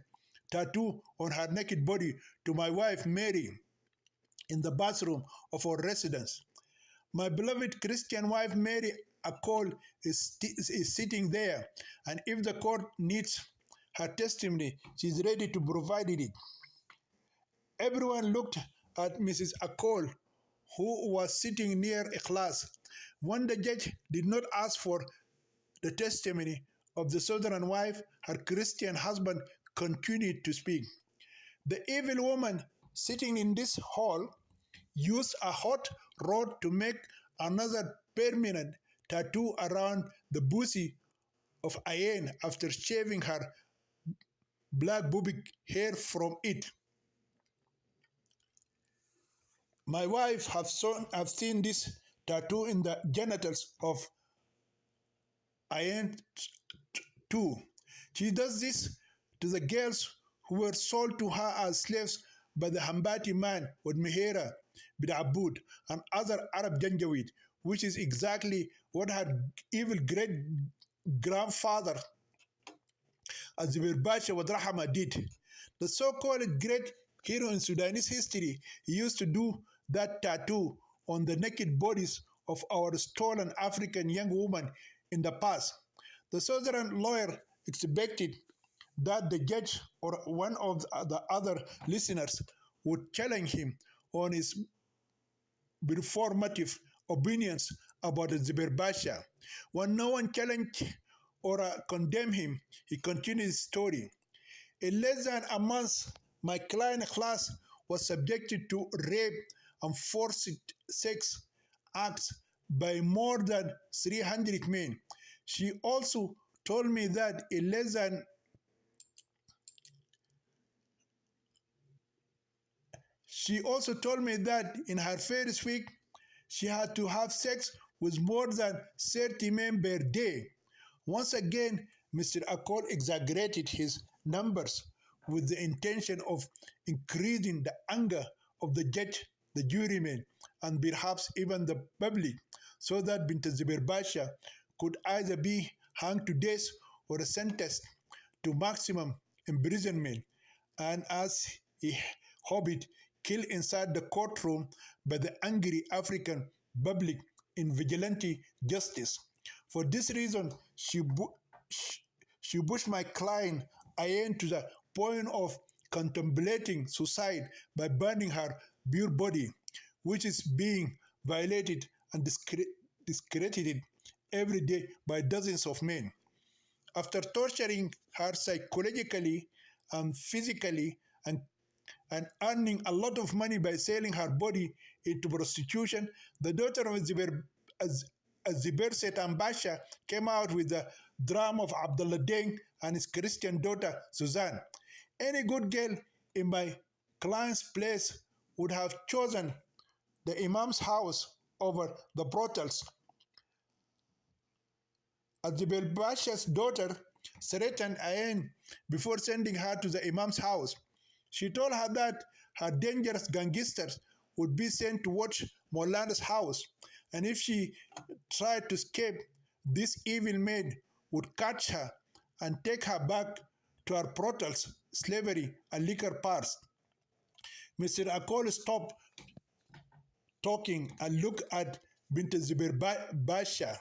tattoo on her naked body to my wife Mary in the bathroom of our residence. My beloved Christian wife Mary Akol is sitting there, and if the court needs her testimony, she is ready to provide it. Everyone looked at Mrs. Akol, who was sitting near a class. When the judge did not ask for the testimony of the southern wife, her Christian husband continued to speak. The evil woman sitting in this hall used a hot rod to make another permanent tattoo around the pussy of Ayen after shaving her black pubic hair from it. My wife have seen this tattoo in the genitals of Ayen too. She does this to the girls who were sold to her as slaves by the Hambati man with Mihera bin Aboud and other Arab Janjaweed which is exactly what her evil great-grandfather Azibir Basha Wadrahama did. The so-called great hero in Sudanese history, he used to do that tattoo on the naked bodies of our stolen African young women in the past. The Southern lawyer expected that the judge or one of the other listeners would challenge him on his performative opinions about Zubair Basha. When no one challenged or condemned him, he continued his story. In less than a month, my client class was subjected to rape and forced sex acts by more than 300 men. She also told me that in less than She also told me that in her first week, she had to have sex with more than 30 men per day. Once again, Mr. Akol exaggerated his numbers with the intention of increasing the anger of the judge, the jurymen, and perhaps even the public, so that Bint Zubair Basha could either be hanged to death or sentenced to maximum imprisonment. And as he hoped, killed inside the courtroom by the angry African public in vigilante justice. For this reason, she pushed my client Ayen to the point of contemplating suicide by burning her pure body, which is being violated and discredited every day by dozens of men. After torturing her psychologically and physically and earning a lot of money by selling her body into prostitution, the daughter of Zubair Setan Basha came out with the drama of Abdullah Deng and his Christian daughter Suzanne. Any good girl in my client's place would have chosen the Imam's house over the brothels. Zubair Basha's daughter threatened Ayen before sending her to the Imam's house. She told her that her dangerous gangsters would be sent to watch Molana's house, and if she tried to escape, this evil maid would catch her and take her back to her brothels, slavery, and liquor parts. Mr. Akol stopped talking and looked at Bint Zubair Basha.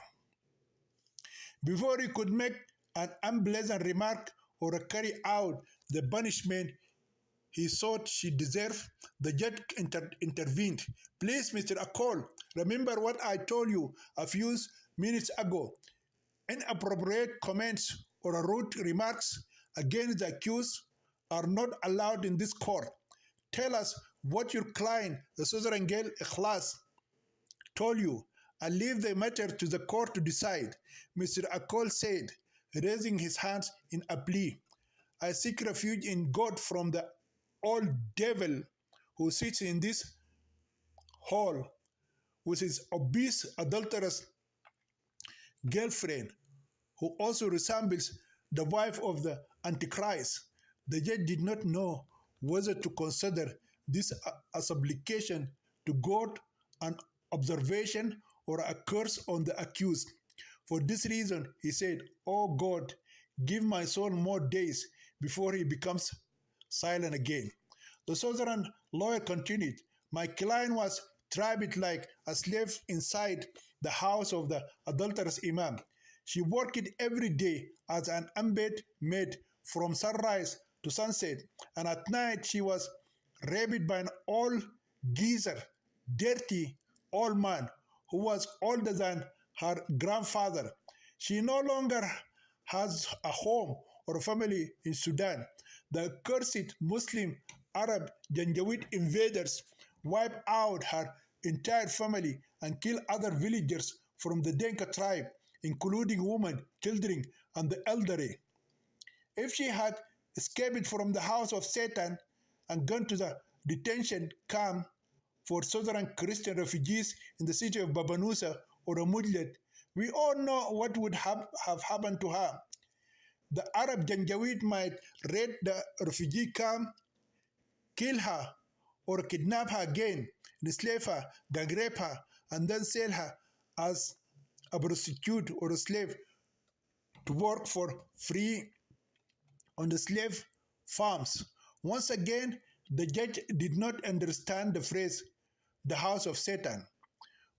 Before he could make an unpleasant remark or carry out the punishment he thought she deserved, the judge intervened. Please, Mr. Akol, remember what I told you a few minutes ago. Inappropriate comments or rude remarks against the accused are not allowed in this court. Tell us what your client, the Southern girl Ikhlas, told you, and leave the matter to the court to decide, Mr. Akol said, raising his hands in a plea. I seek refuge in God from the old devil who sits in this hall with his obese, adulterous girlfriend, who also resembles the wife of the Antichrist. The judge did not know whether to consider this a supplication to God, an observation, or a curse on the accused. For this reason, he said, "Oh God, give my soul more days before he becomes silent again." The Southern lawyer continued, my client was trapped like a slave inside the house of the adulterous imam. She worked every day as an unpaid maid from sunrise to sunset, and at night she was raped by an old geezer, dirty old man who was older than her grandfather. She no longer has a home or family in Sudan. The cursed Muslim Arab Janjaweed invaders wiped out her entire family and killed other villagers from the Denka tribe, including women, children, and the elderly. If she had escaped from the house of Satan and gone to the detention camp for Southern Christian refugees in the city of Babanusa or Mudlet, we all know what would have happened to her. The Arab Janjaweed might raid the refugee camp, kill her, or kidnap her again, enslave her, gang rape her, and then sell her as a prostitute or a slave to work for free on the slave farms. Once again, the judge did not understand the phrase, the house of Satan,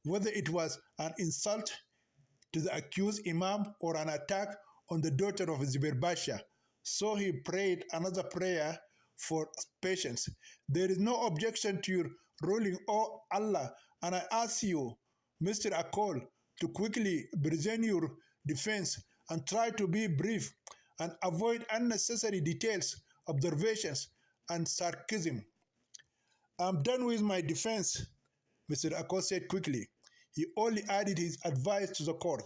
whether it was an insult to the accused imam or an attack on the daughter of Zubair Basha. So he prayed another prayer for patience. There is no objection to your ruling, O Allah, and I ask you, Mr. Akol, to quickly present your defense and try to be brief and avoid unnecessary details, observations, and sarcasm. I'm done with my defense, Mr. Akol said quickly. He only added his advice to the court.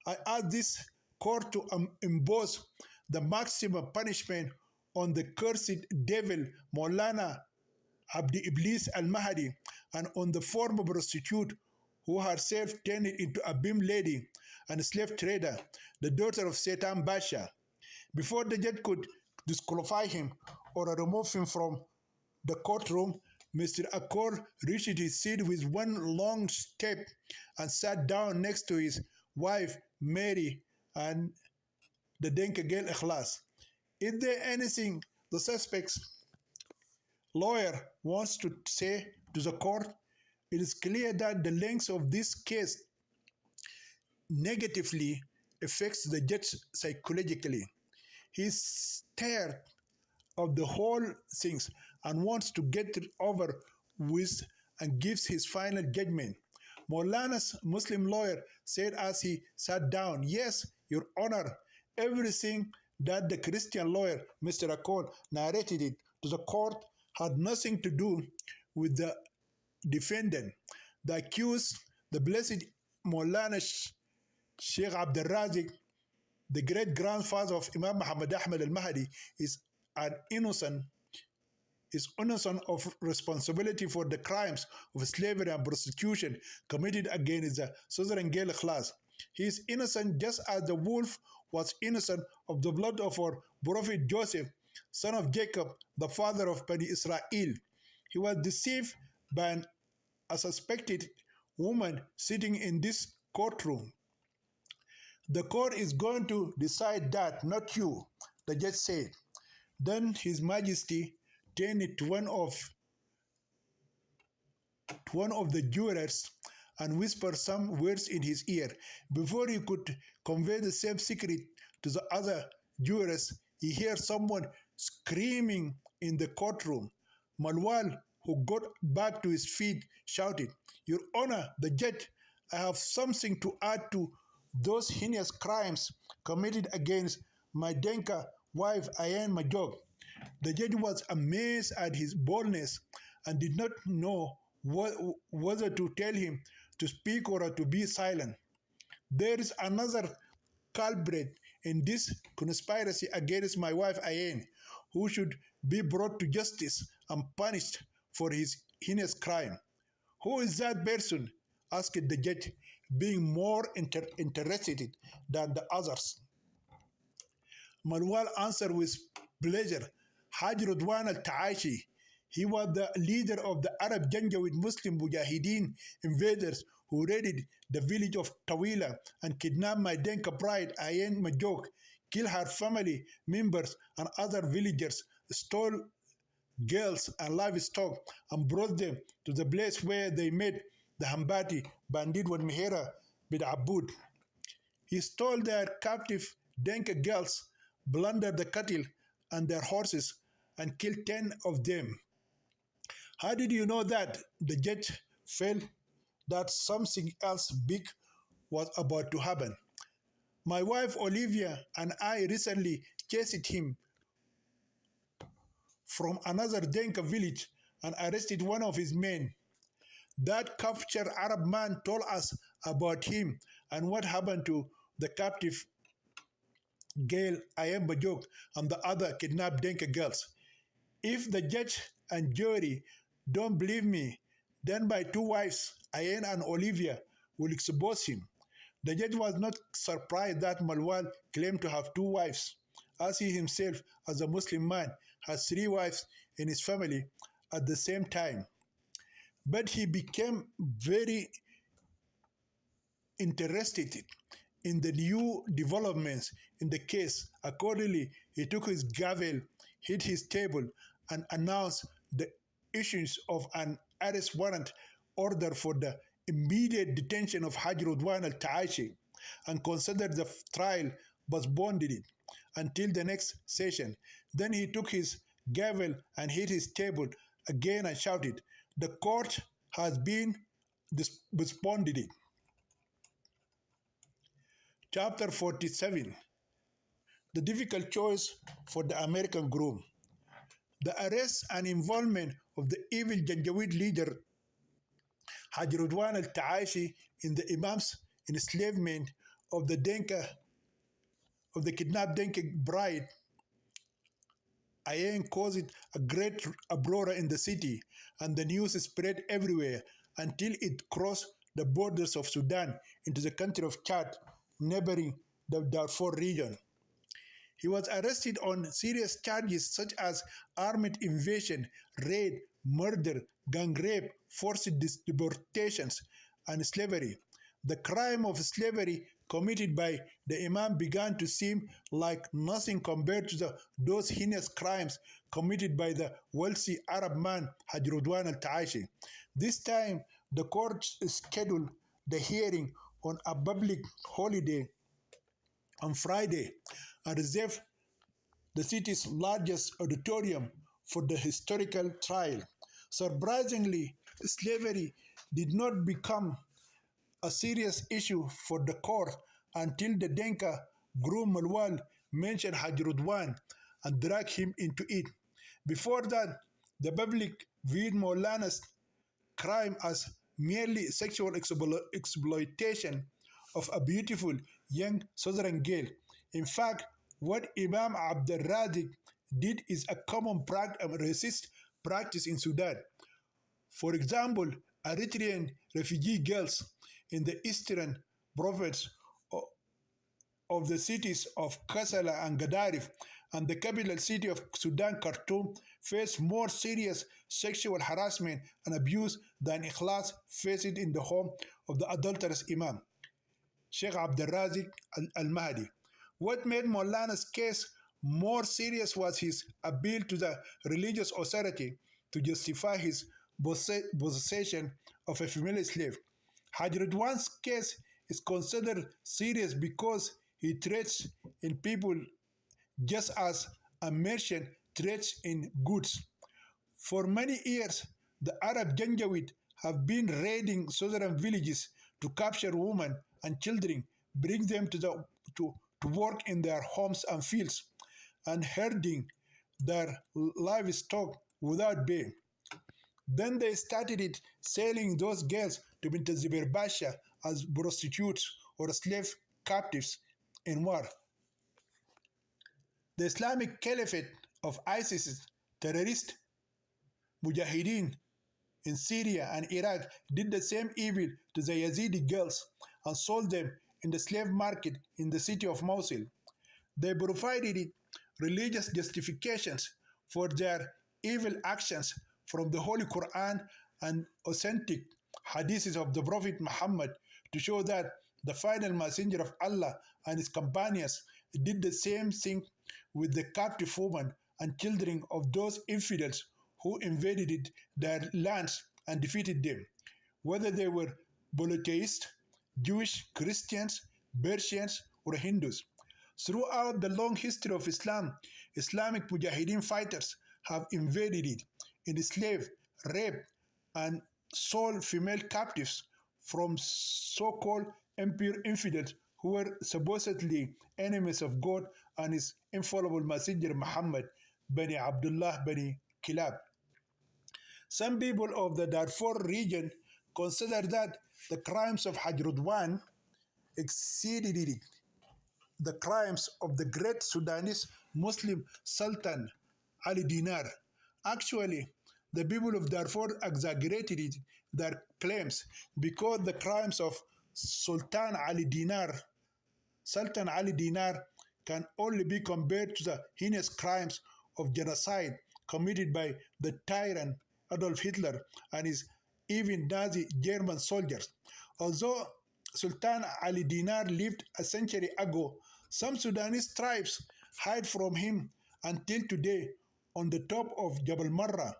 I ask this court to impose the maximum punishment on the cursed devil Maulana Abdi Iblis al-Mahdi and on the former prostitute who herself turned into a beam lady and slave trader, the daughter of Satan Basha. Before the judge could disqualify him or remove him from the courtroom, Mr. Akor reached his seat with one long step and sat down next to his wife, Mary, and the Denka girl, Ikhlas. Is there anything the suspect's lawyer wants to say to the court? It is clear that the length of this case negatively affects the judge psychologically. He's tired of the whole things and wants to get it over with and gives his final judgment. Maulana's Muslim lawyer said as he sat down, "Yes, Your Honor, everything that the Christian lawyer, Mr. Akol, narrated it to the court had nothing to do with the defendant. The accused, the blessed Maulana Sheikh Abdul Razik, the great-grandfather of Imam Muhammad Ahmad al-Mahdi, is innocent of responsibility for the crimes of slavery and prostitution committed against the Southern Gale class. He is innocent just as the wolf was innocent of the blood of our prophet Joseph, son of Jacob, the father of Bani Israel. He was deceived by a suspected woman sitting in this courtroom. The court is going to decide that, not you," the judge said. Then His Majesty turned to one of the jurors and whispered some words in his ear. Before he could convey the same secret to the other jurors, he heard someone screaming in the courtroom. Malwal, who got back to his feet, shouted, "Your Honor, the judge, I have something to add to those heinous crimes committed against my Denka wife, Ayan Majok." The judge was amazed at his boldness and did not know whether to tell him to speak or to be silent. "There is another culprit in this conspiracy against my wife Ayan, who should be brought to justice and punished for his heinous crime." "Who is that person?" asked the judge, being more interested than the others. Malwal answered with pleasure, "Haj Rudwan al-Ta'ashi. He was the leader of the Arab Janjaweed Muslim Mujahideen invaders who raided the village of Tawila and kidnapped my Denka bride, Ayan Majok, killed her family members and other villagers, stole girls and livestock, and brought them to the place where they met the Hambati, Bandit and Mihera bin Abud. He stole their captive Denka girls, plundered the cattle and their horses, and killed 10 of them." "How did you know that?" The judge felt that something else big was about to happen. "My wife Olivia and I recently chased him from another Denka village and arrested one of his men. That captured Arab man told us about him and what happened to the captive girl Ayam Bajok and the other kidnapped Denka girls. If the judge and jury don't believe me, then my two wives, Ayan and Olivia, will expose him." The judge was not surprised that Malwal claimed to have two wives, as he himself, as a Muslim man, has 3 wives in his family at the same time. But he became very interested in the new developments in the case. Accordingly, he took his gavel, hit his table, and announced the issuance of an arrest warrant order for the immediate detention of Haj Rudwan al-Taashi and considered the trial postponed it until the next session. Then he took his gavel and hit his table again and shouted, "The court has been postponed." Chapter 47. The difficult choice for the American groom. The arrest and involvement of the evil Janjaweed leader Haj Rudwan al-Taashi in the Imam's enslavement of the kidnapped Denka bride Ayen caused a great uproar in the city, and the news spread everywhere until it crossed the borders of Sudan into the country of Chad, neighboring the Darfur region. He was arrested on serious charges such as armed invasion, raid, murder, gang rape, forced deportations, and slavery. The crime of slavery committed by the Imam began to seem like nothing compared to those heinous crimes committed by the wealthy Arab man Haj Rudwan al-Taashi. This time, the court scheduled the hearing on a public holiday on Friday and reserved the city's largest auditorium for the historical trial. Surprisingly, slavery did not become a serious issue for the court until the Denka groom Malwal mentioned Haj Rudwan and dragged him into it. Before that, the public viewed Maulana's crime as merely sexual exploitation of a beautiful young southern girl. In fact, what Imam Abdul Razik did is a common racist practice in Sudan. For example, Eritrean refugee girls in the eastern province of the cities of Kassala and Gadarif and the capital city of Sudan, Khartoum, face more serious sexual harassment and abuse than Ikhlas faced in the home of the adulterous Imam, Sheikh Abdul Razik al-Mahdi. What made Maulana's case more serious was his appeal to the religious authority to justify his possession of a female slave. Haj Rudwan's case is considered serious because he trades in people just as a merchant trades in goods. For many years, the Arab Janjaweed have been raiding southern villages to capture women and children, bring them to work in their homes and fields, and herding their livestock without pay. Then they started selling those girls to Bint Zubair Basha as prostitutes or slave captives in war. The Islamic Caliphate of ISIS's terrorist mujahideen in Syria and Iraq did the same evil to the Yazidi girls and sold them in the slave market in the city of Mosul. They provided religious justifications for their evil actions from the Holy Quran and authentic hadiths of the Prophet Muhammad to show that the final messenger of Allah and his companions did the same thing with the captive women and children of those infidels who invaded their lands and defeated them, whether they were polytheists, Jewish, Christians, Persians, or Hindus. Throughout the long history of Islam, Islamic Mujahideen fighters have invaded it, enslaved, raped, and sold female captives from so-called impure infidels who were supposedly enemies of God and his infallible messenger Muhammad bin Abdullah bin Kilab. Some people of the Darfur region consider that the crimes of Haj Rudwan exceeded the crimes of the great Sudanese Muslim Sultan Ali Dinar. Actually, the people of Darfur exaggerated their claims because the crimes of Sultan Ali Dinar can only be compared to the heinous crimes of genocide committed by the tyrant Adolf Hitler and his even Nazi German soldiers. Although Sultan Ali Dinar lived a century ago, some Sudanese tribes hide from him until today on the top of Jabal Marra.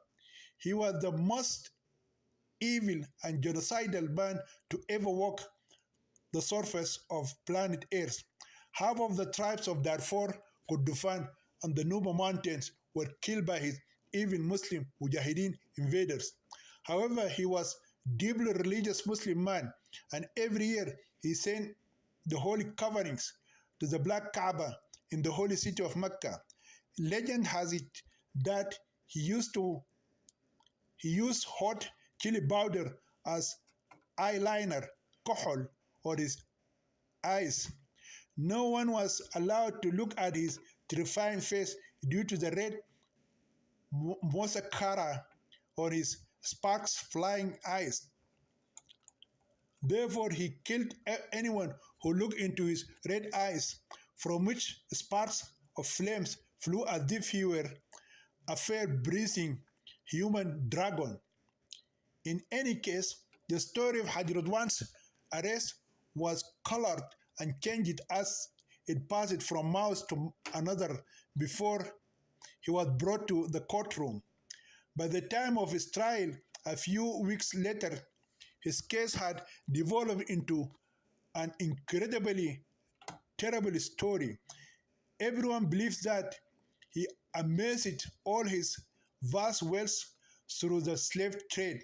He was the most evil and genocidal man to ever walk the surface of planet Earth. Half of the tribes of Darfur, Kordofan, and the Nuba Mountains were killed by his evil Muslim Mujahideen invaders. However, he was deeply religious Muslim man, and every year he sent the holy coverings to the Black Kaaba in the holy city of Mecca. Legend has it that he used hot chili powder as eyeliner, kohol, or his eyes. No one was allowed to look at his terrifying face due to the red mascara on his sparks flying eyes. Therefore, he killed anyone who looked into his red eyes, from which sparks of flames flew as if he were a fire-breathing human dragon. In any case, the story of Hajrudwan's arrest was colored and changed as it passed from mouth to another before he was brought to the courtroom. By the time of his trial, a few weeks later, his case had developed into an incredibly terrible story. Everyone believes that he amassed all his vast wealth through the slave trade.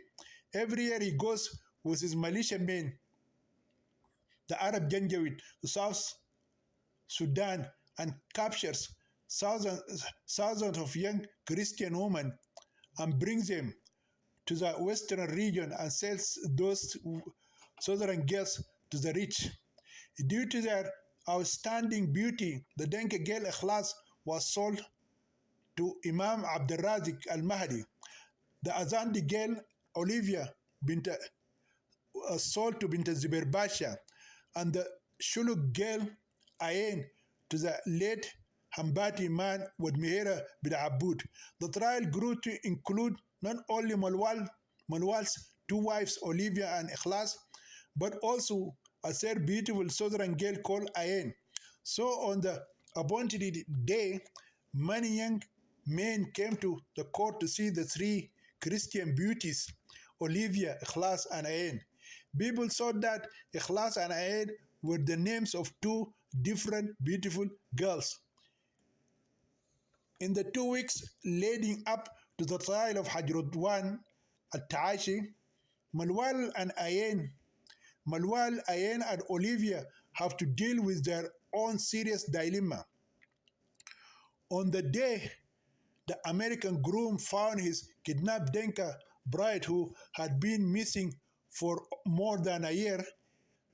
Every year he goes with his militiamen, the Arab Janjaweed, to South Sudan, and captures thousands of young Christian women and brings them to the western region and sells those southern girls to the rich. Due to their outstanding beauty, the Denka girl Ikhlas was sold to Imam Abdurrazik al-Mahdi. The Azandi girl Olivia was sold to Bint Zubair Basha, and the Shuluk girl Ayn to the late Hambati man with Mihira bin Abud. The trial grew to include not only Malwal's two wives, Olivia and Ikhlas, but also a third beautiful southern girl called Ayn. So on the appointed day, many young men came to the court to see the three Christian beauties, Olivia, Ikhlas, and Ayn. People thought that Ikhlas and Ayn were the names of two different beautiful girls. In the 2 weeks leading up to the trial of Hajrudwan al-Ta'ashi, Malwal, Ayn, and Olivia have to deal with their own serious dilemma. On the day the American groom found his kidnapped Denka bride who had been missing for more than a year,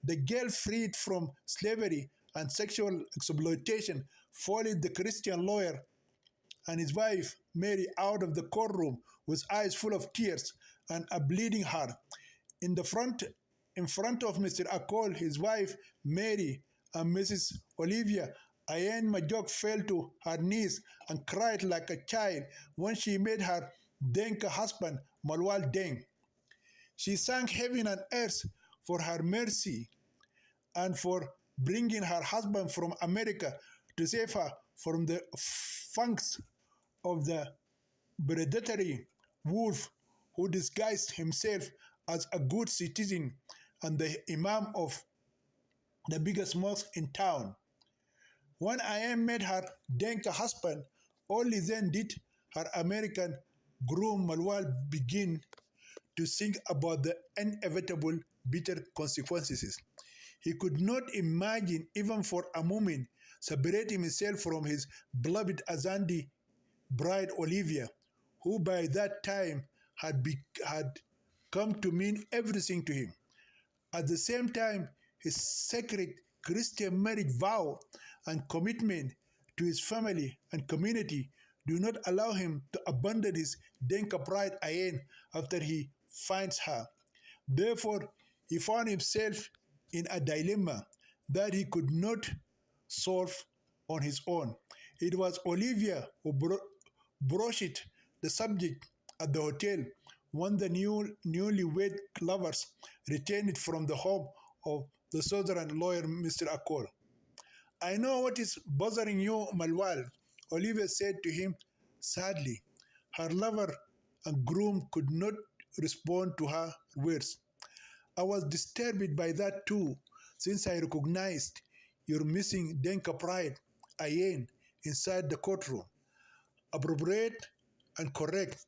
the girl freed from slavery and sexual exploitation followed the Christian lawyer and his wife Mary out of the courtroom with eyes full of tears and a bleeding heart. In front of Mr. Akol, his wife Mary, and Mrs. Olivia, Ayan Majok fell to her knees and cried like a child when she met her Denka husband, Malwal Deng. She thanked heaven and earth for her mercy and for bringing her husband from America to save her from the fangs of the predatory wolf who disguised himself as a good citizen and the imam of the biggest mosque in town. When Ayam met her Denka husband, only then did her American groom Malwal begin to think about the inevitable bitter consequences. He could not imagine even for a moment separating himself from his beloved Azandi bride Olivia, who by that time had come to mean everything to him. At the same time, his sacred Christian marriage vow and commitment to his family and community do not allow him to abandon his Denka bride Ayen after he finds her. Therefore, he found himself in a dilemma that he could not solve on his own. It was Olivia who broached the subject at the hotel when the newlywed lovers returned from the home of the southern lawyer, Mr. Akol. I know what is bothering you, Malwal, Olivia said to him sadly. Her lover and groom could not respond to her words. I was disturbed by that too, since I recognized your missing Denka pride, Ayen, inside the courtroom. Appropriate and correct.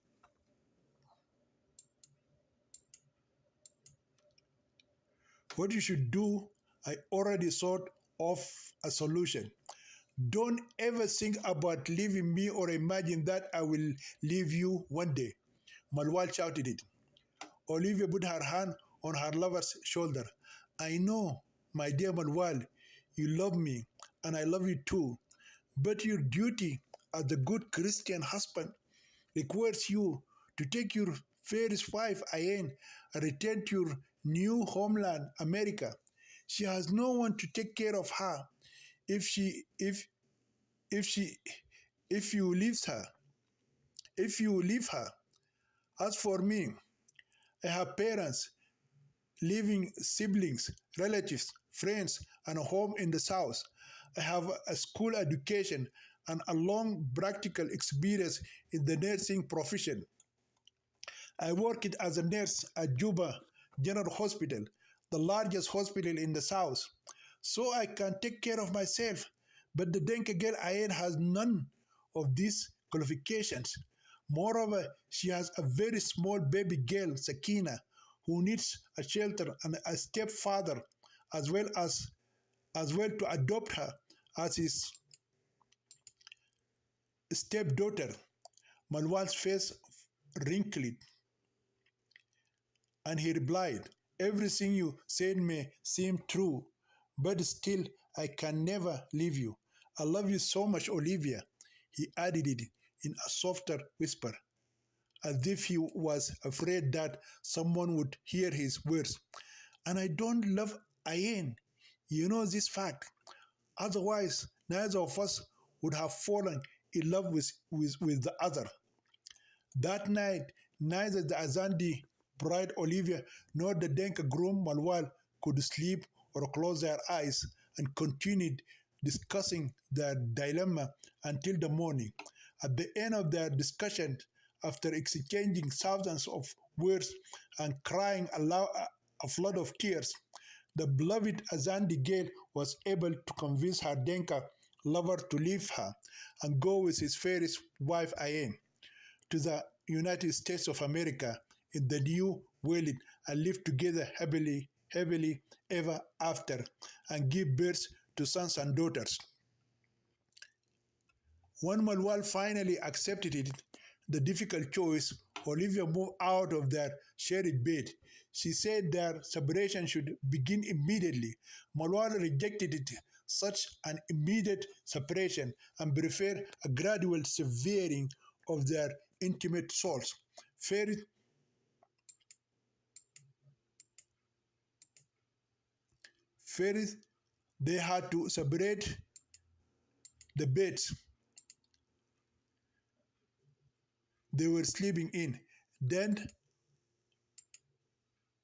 What you should do, I already thought of a solution. Don't ever think about leaving me or imagine that I will leave you one day. Malwal shouted it. Olivia put her hand on her lover's shoulder. I know, my dear Malwal, you love me, and I love you too. But your duty as the good Christian husband requires you to take your fairest wife, Ayen, and return to your new homeland, America. She has no one to take care of her if she if she if you leave her. If you leave her. As for me, I have parents, living siblings, relatives, friends, and a home in the South. I have a school education and a long practical experience in the nursing profession. I worked as a nurse at Juba General Hospital, the largest hospital in the South, so I can take care of myself. But the Denka girl Ayen has none of these qualifications. Moreover, she has a very small baby girl, Sakina, who needs a shelter and a stepfather, as well to adopt her as his stepdaughter. Malwal's face wrinkled, and he replied, everything you said may seem true, but still I can never leave you. I love you so much, Olivia. He added it in a softer whisper, as if he was afraid that someone would hear his words. And I don't love Ayen. You know this fact. Otherwise, neither of us would have fallen in love with the other. That night, neither the Azandi bride Olivia nor the Denka groom Malwal could sleep or close their eyes and continued discussing their dilemma until the morning. At the end of their discussion, after exchanging thousands of words and crying a flood of tears, the beloved Azandi girl was able to convince her Denka lover to leave her and go with his fairest wife Ayen to the United States of America in the new world and live together happily ever after and give birth to sons and daughters. When Malwal finally accepted it, the difficult choice, Olivia moved out of their shared bed. She said their separation should begin immediately. Malwal rejected it, such an immediate separation, and preferred a gradual severing of their intimate souls. First, they had to separate the beds they were sleeping in, then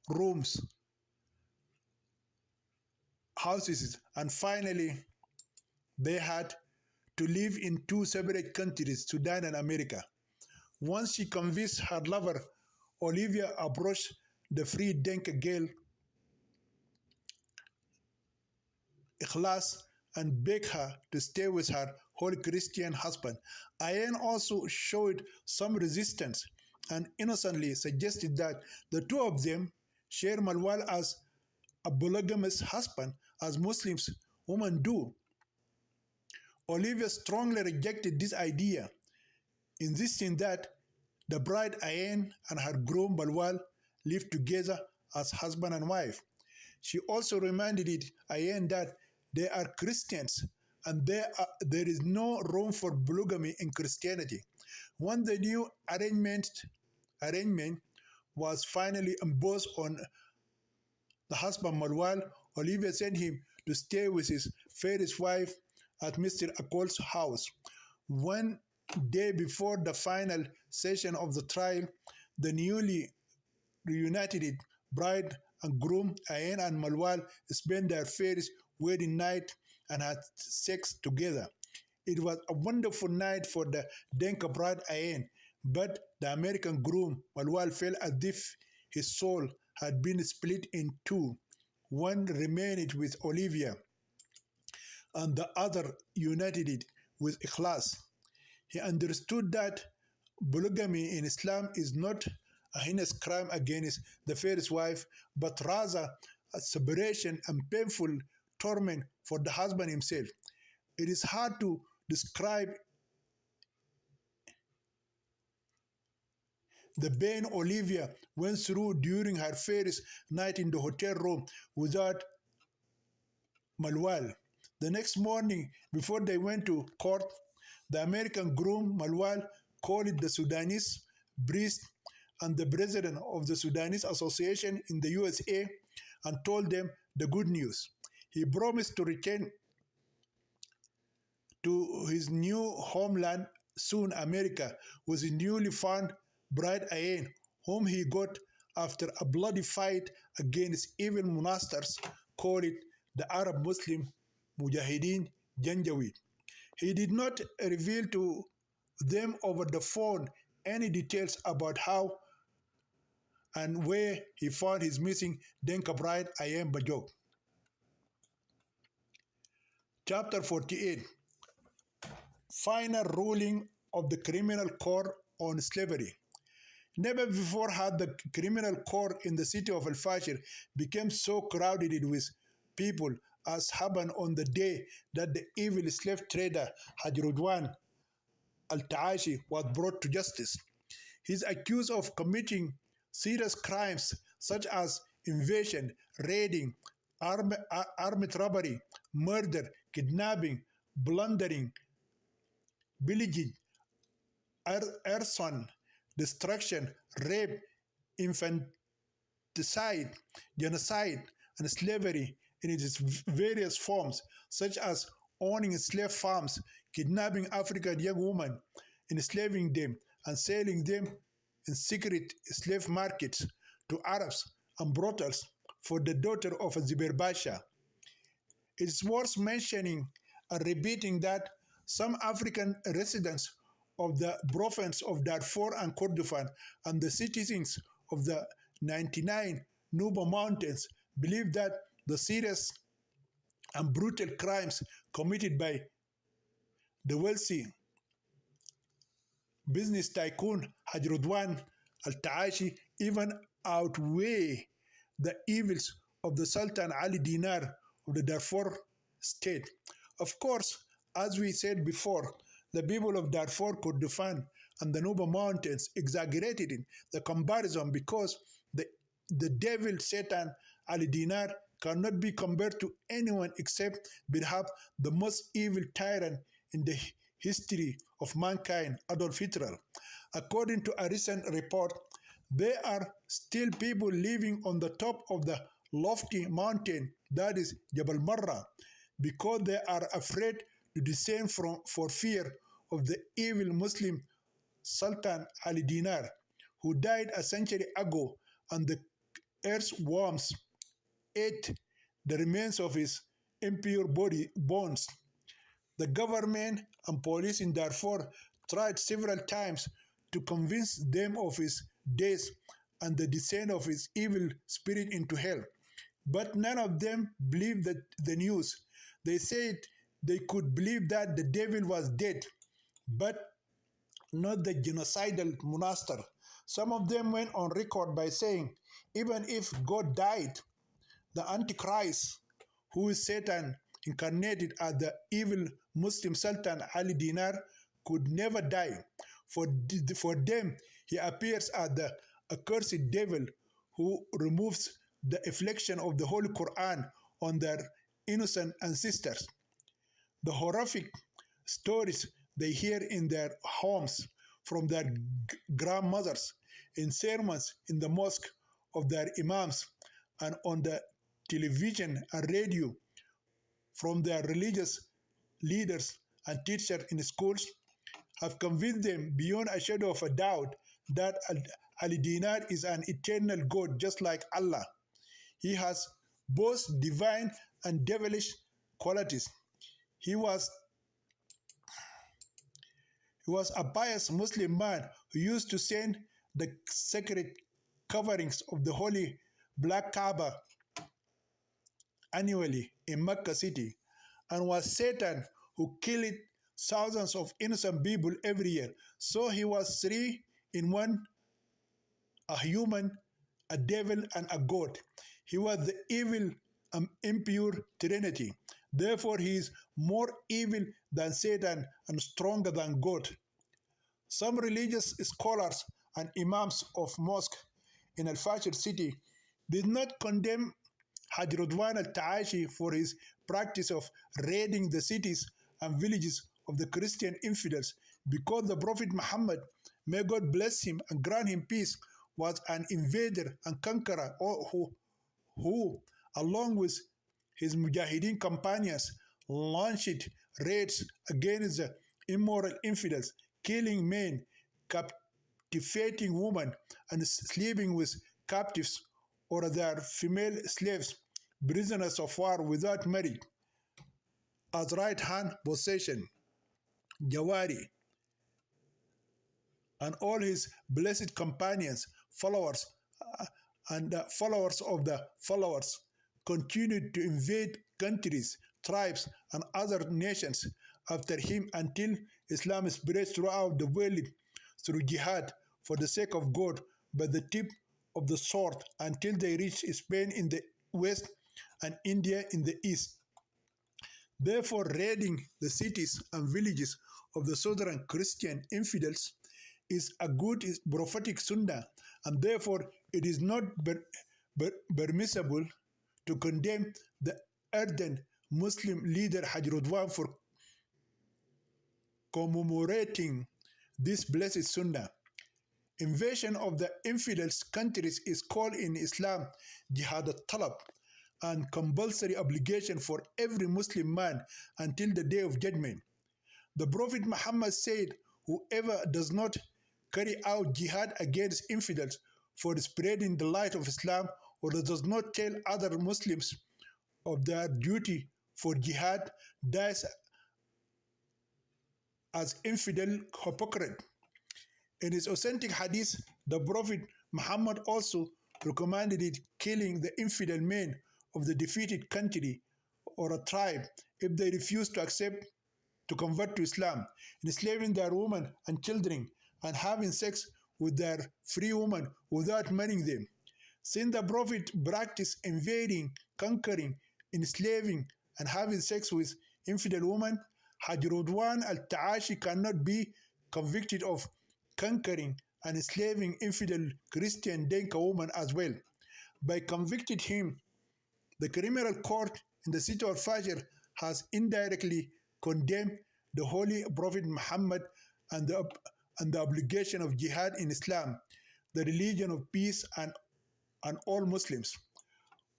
rooms, houses, and finally, they had to live in two separate countries, Sudan and America. Once she convinced her lover, Olivia approached the free Denka girl, Ikhlas, and begged her to stay with her holy Christian husband. Ayen also showed some resistance and innocently suggested that the two of them share Malwal as a polygamous husband, as Muslims women do. Olivia strongly rejected this idea, insisting that the bride Ayen and her groom Balwal live together as husband and wife. She also reminded Ayen that they are Christians and there is no room for polygamy in Christianity. When the new arrangement was finally imposed on the husband Marwal, Olivia sent him to stay with his fairest wife at Mr. Akol's house. One day before the final session of the trial, the newly reunited bride and groom Ayen and Malwal spent their first wedding night and had sex together. It was a wonderful night for the Denka bride Ayen, but the American groom Malwal felt as if his soul had been split in two. One remained with Olivia, and the other united it with Ikhlas. He understood that polygamy in Islam is not a heinous crime against the first wife, but rather a separation and painful torment for the husband himself. It is hard to describe the pain Olivia went through during her first night in the hotel room without Malwal. The next morning, before they went to court, the American groom Malwal called the Sudanese priest and the president of the Sudanese Association in the USA and told them the good news. He promised to return to his new homeland soon, America, with his newly found bride Ayen, whom he got after a bloody fight against evil monsters called the Arab Muslim Mujahideen Janjaweed. He did not reveal to them over the phone any details about how and where he found his missing Denka bride Ayen Bajok. Chapter 48. Final ruling of the criminal court on slavery. Never before had the criminal court in the city of Al-Fashir become so crowded with people as happened on the day that the evil slave trader Hajrudwan Al-Ta'ashi was brought to justice. He is accused of committing serious crimes such as invasion, raiding, armed robbery, murder, kidnapping, plundering, pillaging, arson, destruction, rape, infanticide, genocide, and slavery in its various forms, such as owning slave farms, kidnapping African young women, enslaving them, and selling them in secret slave markets to Arabs and brothels for the daughter of a Ziber Basha. It is worth mentioning and repeating that some African residents of the province of Darfur and Kordofan and the citizens of the 99 Nuba Mountains believe that the serious and brutal crimes committed by the wealthy business tycoon Hajrudwan Al-Ta'ashi even outweigh the evils of the Sultan Ali Dinar of the Darfur state. Of course, as we said before, the people of Darfur, Kordofan, and the Nuba Mountains exaggerated in the comparison because the devil Satan Ali Dinar cannot be compared to anyone except perhaps the most evil tyrant in the history of mankind, Adolf Hitler. According to a recent report, there are still people living on the top of the lofty mountain that is Jabal Marra because they are afraid to descend for fear of the evil Muslim Sultan Ali Dinar, who died a century ago, and the earthworms ate the remains of his impure body bones. The government and police in Darfur tried several times to convince them of his death and the descent of his evil spirit into hell, but none of them believed the news. They said they could believe that the devil was dead, but not the genocidal monster. Some of them went on record by saying, even if God died, the Antichrist, who is Satan incarnated as the evil Muslim Sultan Ali Dinar, could never die. For them, he appears as the accursed devil who removes the affliction of the Holy Quran on their innocent ancestors. The horrific stories they hear in their homes from their grandmothers, in sermons in the mosque of their imams, and on the television and radio from their religious leaders and teachers in schools have convinced them beyond a shadow of a doubt that Ali Dinar is an eternal God just like Allah. He has both divine and devilish qualities. He was a pious Muslim man who used to send the sacred coverings of the holy Black Kaaba annually in Mecca city, and was Satan who killed thousands of innocent people every year. So he was three in one, a human, a devil, and a god. He was the evil and impure Trinity. Therefore, he is more evil than Satan and stronger than God. Some religious scholars and imams of mosque in Al-Fashir city did not condemn Haj Ridwan al-Ta'ashi for his practice of raiding the cities and villages of the Christian infidels, because the Prophet Muhammad, may God bless him and grant him peace, was an invader and conqueror who, along with his Mujahideen companions, launched raids against the immoral infidels, killing men, captivating women, and sleeping with captives or their female slaves, prisoners of war without merit, as right-hand possession. Jawari and all his blessed companions, followers, and followers of the followers, continued to invade countries, tribes, and other nations after him until Islam spread throughout the world through jihad for the sake of God by the tip of the sword until they reached Spain in the west and India in the east. Therefore, raiding the cities and villages of the southern Christian infidels is a good prophetic sunnah, and therefore it is not permissible to condemn the ardent Muslim leader Haj Ridwan for commemorating this blessed sunnah. Invasion of the infidels' countries is called in Islam jihad al-talab, and compulsory obligation for every Muslim man until the day of judgment. The Prophet Muhammad said, whoever does not carry out jihad against infidels for spreading the light of Islam, or does not tell other Muslims of their duty for jihad, dies as infidel hypocrite. In his authentic hadith, the Prophet Muhammad also recommended it killing the infidel men of the defeated country or a tribe if they refuse to convert to Islam, enslaving their women and children, and having sex with their free women without marrying them. Since the Prophet practiced invading, conquering, enslaving, and having sex with infidel women, Haj Ridwan al-Ta'ashi cannot be convicted of conquering and enslaving infidel Christian Denka woman as well. By convicting him, the criminal court in the city of Fajr has indirectly condemned the Holy Prophet Muhammad and the obligation of jihad in Islam, the religion of peace and all Muslims.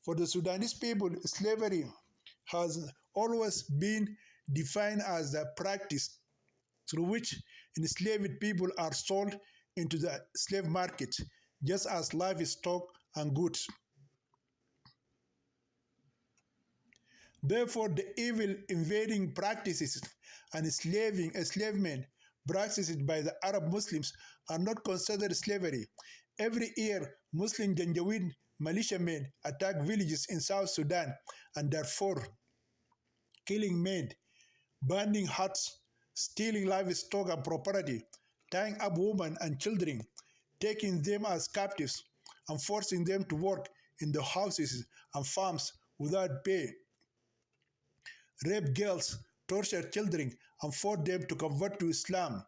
For the Sudanese people, slavery has always been defined as a practice through which enslaved people are sold into the slave market, just as livestock and goods. Therefore, the evil invading practices and enslavement practiced by the Arab Muslims are not considered slavery. Every year, Muslim Janjaweed militiamen attack villages in South Sudan and Darfur, killing men, burning huts, stealing livestock and property, tying up women and children, taking them as captives, and forcing them to work in the houses and farms without pay, rape girls, torture children, and force them to convert to Islam.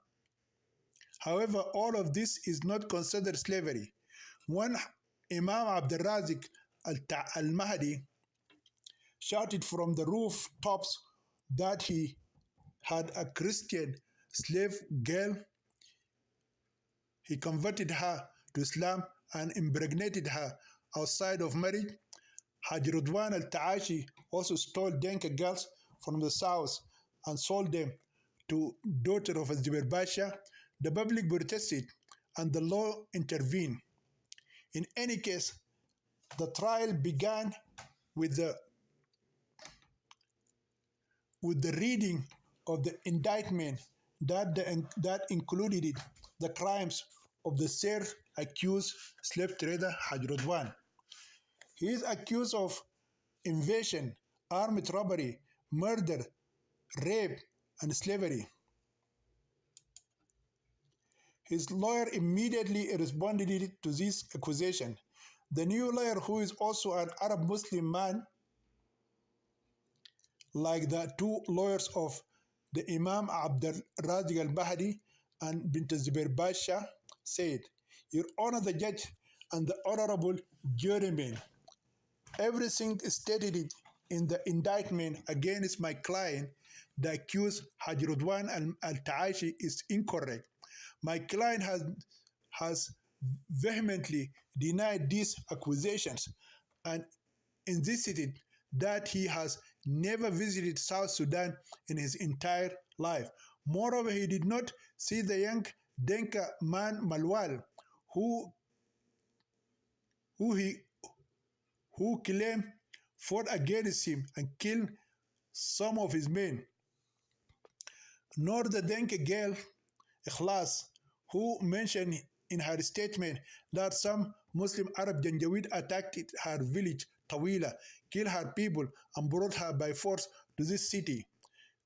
However, all of this is not considered slavery. When Imam Abdul Razik al-Mahdi shouted from the rooftops that he had a Christian slave girl, he converted her to Islam and impregnated her outside of marriage. Haj Ridwan al-Ta'ashi also stole Denka girls from the south and sold them to daughter of Zubair Pasha. The public protested and the law intervened. In any case, The trial began with the reading of the indictment that included the crimes of the said accused slave trader Haj Rodwan. He is accused of invasion, armed robbery, murder, rape, and slavery. His lawyer immediately responded to this accusation. The new lawyer, who is also an Arab Muslim man, like the two lawyers of the Imam Abdul Razik al-Bahdi and Bint Zubair Basha, said, "Your Honor the Judge and the Honorable Jurymen, everything stated in the indictment against my client, the accused Haj Rodwan al-Taashi, is incorrect. My client has vehemently denied these accusations and insisted that he has never visited South Sudan in his entire life. Moreover, he did not see the young Denka man Malwal, who claimed fought against him and killed some of his men, nor the Denka girl Ikhlas, who mentioned in her statement that some Muslim Arab Janjaweed attacked her village, Tawila, killed her people, and brought her by force to this city.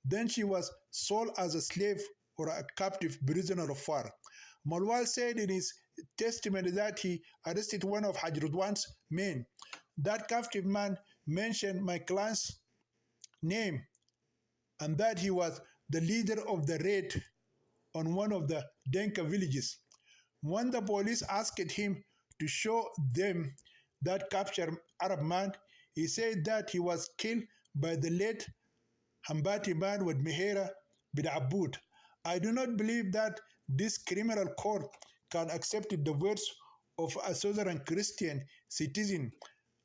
Then she was sold as a slave or a captive prisoner of war. Malwal said in his testimony that he arrested one of Haj Rodwan's men. That captive man mentioned my client's name and that he was the leader of the raid on one of the Denka villages. When the police asked him to show them that captured Arab man, he said that he was killed by the late Hambati man with Mihera bin Abud. I do not believe that this criminal court can accept the words of a Southern Christian citizen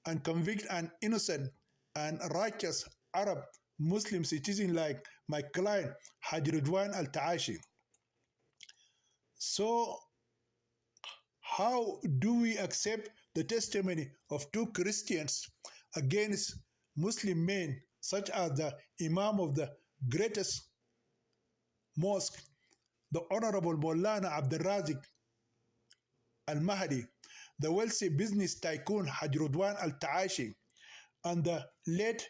and convict an innocent and righteous Arab Muslim citizen like my client Haj Rodwan al-Taashi. So, how do we accept the testimony of two Christians against Muslim men, such as the Imam of the greatest mosque, the Honorable Maulana Abdul Razik al-Mahdi, the wealthy business tycoon Haj Rodwan al-Taashi, and the late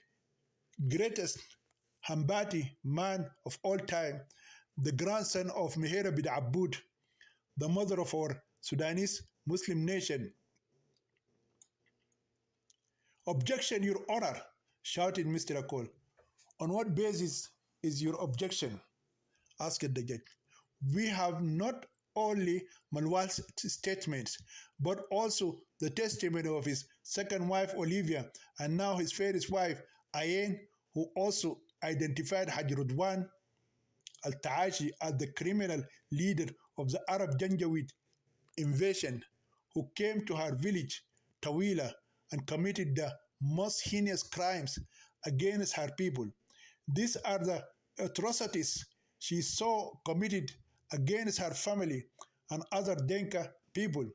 greatest Hambati man of all time, the grandson of Mihera bin Abud, the mother of our Sudanese Muslim nation? Objection, Your Honor, shouted Mr. Akol. On what basis is your objection? Asked the judge. We have not only Malwal's statements, but also the testimony of his second wife, Olivia, and now his first wife, Ayen, who also identified Haj Rodwan al-Taashi as the criminal leader of the Arab Janjaweed invasion, who came to her village, Tawila, and committed the most heinous crimes against her people. These are the atrocities she saw committed against her family and other Denka people.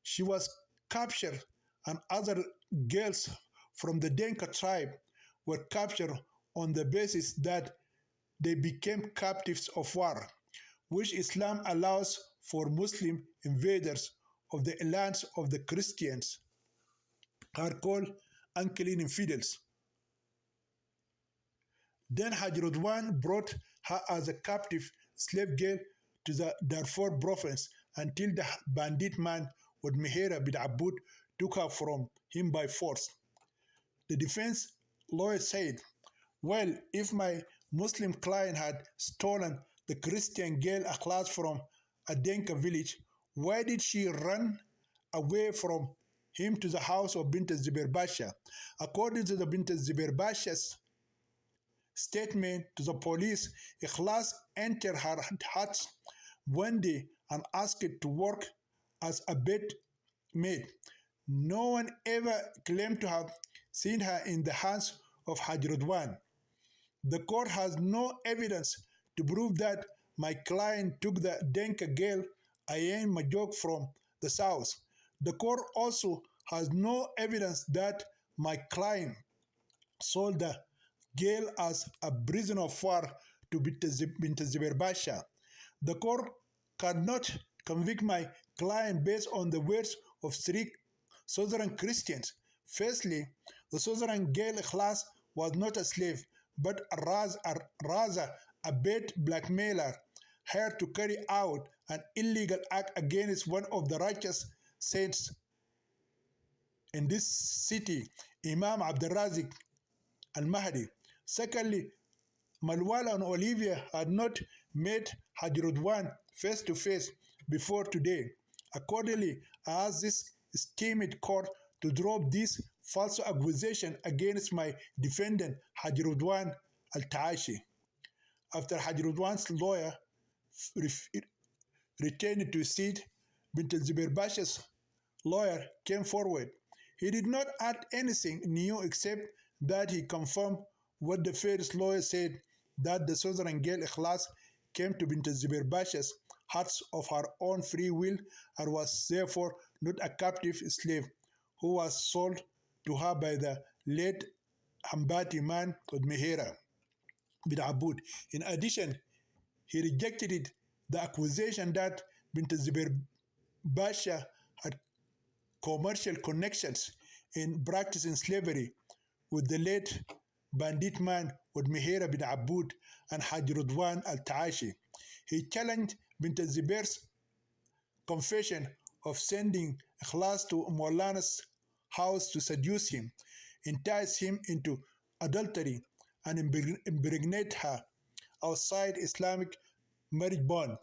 She was captured, and other girls from the Denka tribe were captured on the basis that they became captives of war, which Islam allows for Muslim invaders of the lands of the Christians, are called unclean infidels. Then Haj Rodwan brought her as a captive slave girl to the Darfur province until the bandit man with Mihera bin Abud took her from him by force. The defense lawyer said, well, if my Muslim client had stolen the Christian girl Akhlas from a Denka village, why did she run away from him to the house of Bint Zubair Basha? According to the Bint Zubair Basha's statement to the police, Ikhlas entered her hut one day and asked to work as a bed maid. No one ever claimed to have seen her in the hands of Haj Rodwan. The court has no evidence to prove that my client took the Denka girl Ayen Majok from the south. The court also has no evidence that my client sold the girl as a prisoner of war to Bint Zubair Basha. The court cannot convict my client based on the words of three Southern Christians. Firstly, the Southern girl class was not a slave, but rather a paid blackmailer hired to carry out an illegal act against one of the righteous saints in this city, Imam Abdul al-Mahdi. Secondly, Malwala and Olivia had not met Hajrudwan face to face before today. Accordingly, I asked this esteemed court to drop this false accusation against my defendant Hajrudwan al-Taashi. After Hajrudwan's lawyer returned to his seat, Bint Zubair Basha's lawyer came forward. He did not add anything new except that he confirmed what the first lawyer said, that the Southern girl Ikhlas came to Bint Zubair Basha's house of her own free will and was therefore not a captive slave who was sold to her by the late Hambati man Mehera bin Aboud. In addition, he rejected the accusation that Bint Zubair Basha had commercial connections in practicing slavery with the late bandit man Mehera bin Aboud and Hajrudwan al-Taashi. He challenged Bint Zubair's confession of sending Ikhlas to Maulana's house to seduce him, entice him into adultery, and impregnate her outside Islamic marriage bond.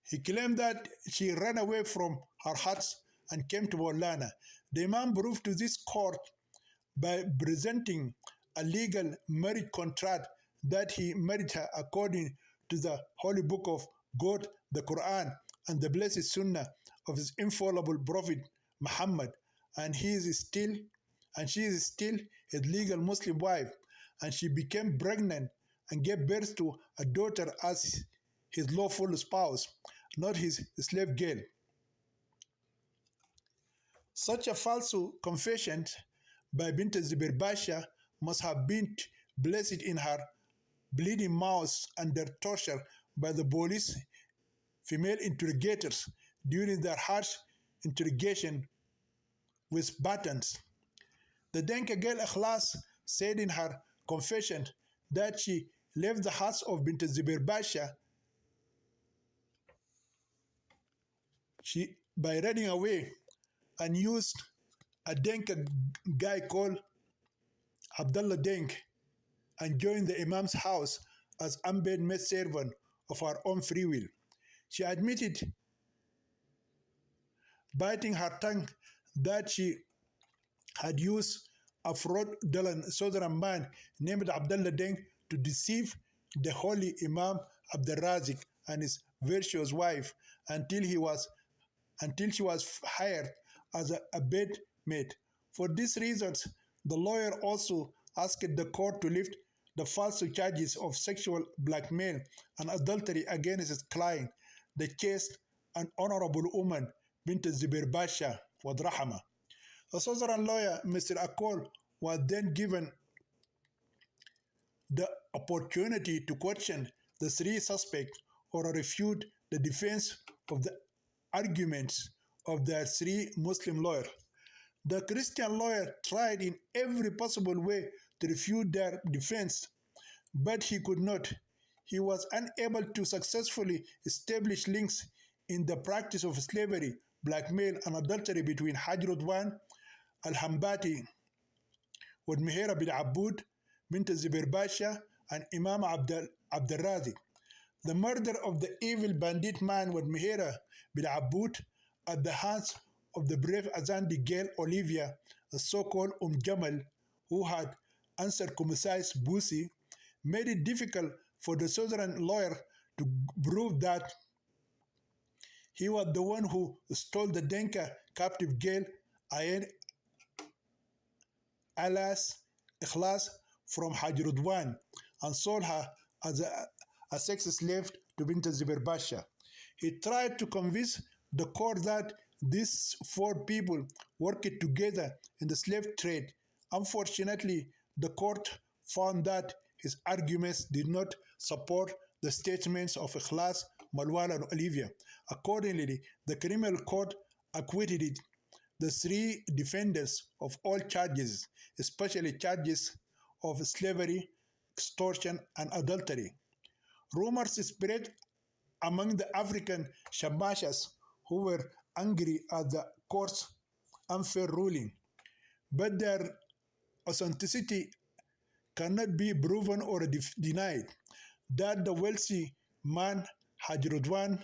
He claimed that she ran away from her house and came to Maulana. The Imam proved to this court by presenting a legal marriage contract that he married her according to the holy book of God, the Quran, and the blessed Sunnah of his infallible Prophet Muhammad, and she is still his legal Muslim wife, and she became pregnant and gave birth to a daughter as his lawful spouse, not his slave girl. Such a false confession by Bint Zubair Basha must have been blessed in her bleeding mouth under torture by the police female interrogators during their harsh interrogation with batons. The Denka girl Ikhlas said in her confession that she left the house of Bint Zubair Basha by running away and used a Denka guy called Abdullah Denk and joined the Imam's house as unpaid maid servant of her own free will. She admitted, biting her tongue, that she had used a fraudulent southern man named Abdullah Denk to deceive the holy Imam Abdul Razik and his virtuous wife until she was hired as a bed maid. For these reasons, the lawyer also asked the court to lift the false charges of sexual blackmail and adultery against his client, the chaste and honorable woman Bint Zubair Basha Wadrahama. The Southern lawyer, Mr. Akol, was then given the opportunity to question the three suspects or refute the defense of the arguments of their three Muslim lawyers. The Christian lawyer tried in every possible way to refute their defense, but he could not. He was unable to successfully establish links in the practice of slavery, blackmail, and adultery between Hajrudwan al-Hambati with Mehera bin Aboud, Bint Zubair Basha, and Imam Abdul Razik. The murder of the evil bandit man with Mehera bin Aboud at the hands of the brave Azandi girl Olivia, a so-called Jamal, who had uncircumcised Busi, made it difficult for the Southern lawyer to prove that he was the one who stole the Denka captive girl Ayn alias Ikhlas from Hajrudwan and sold her as a sex slave to Bint Zubair Basha. He tried to convince The court that these four people worked together in the slave trade. Unfortunately, the court found that his arguments did not support the statements of Ikhlas, Malwal, and Olivia. Accordingly, the criminal court acquitted the three defendants of all charges, especially charges of slavery, extortion, and adultery. Rumors spread among the African Shabashas who were angry at the court's unfair ruling, but their authenticity cannot be proven or denied. That the wealthy man Hajrudwan,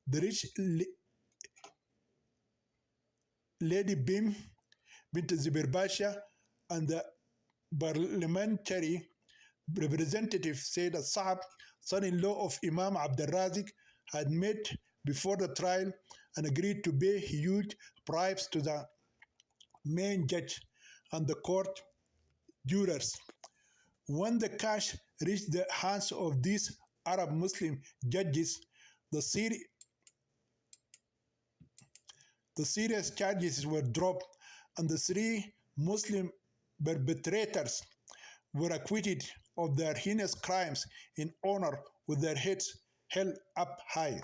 the rich Lady Bim bint Zubir Basha, and the parliamentary representative said that Saab, son-in-law of Imam Abdul Razik, had met before the trial and agreed to pay huge bribes to the main judge and the court jurors. When the cash reached the hands of these Arab Muslim judges, the serious charges were dropped and the three Muslim perpetrators were acquitted of their heinous crimes in honor with their heads held up high.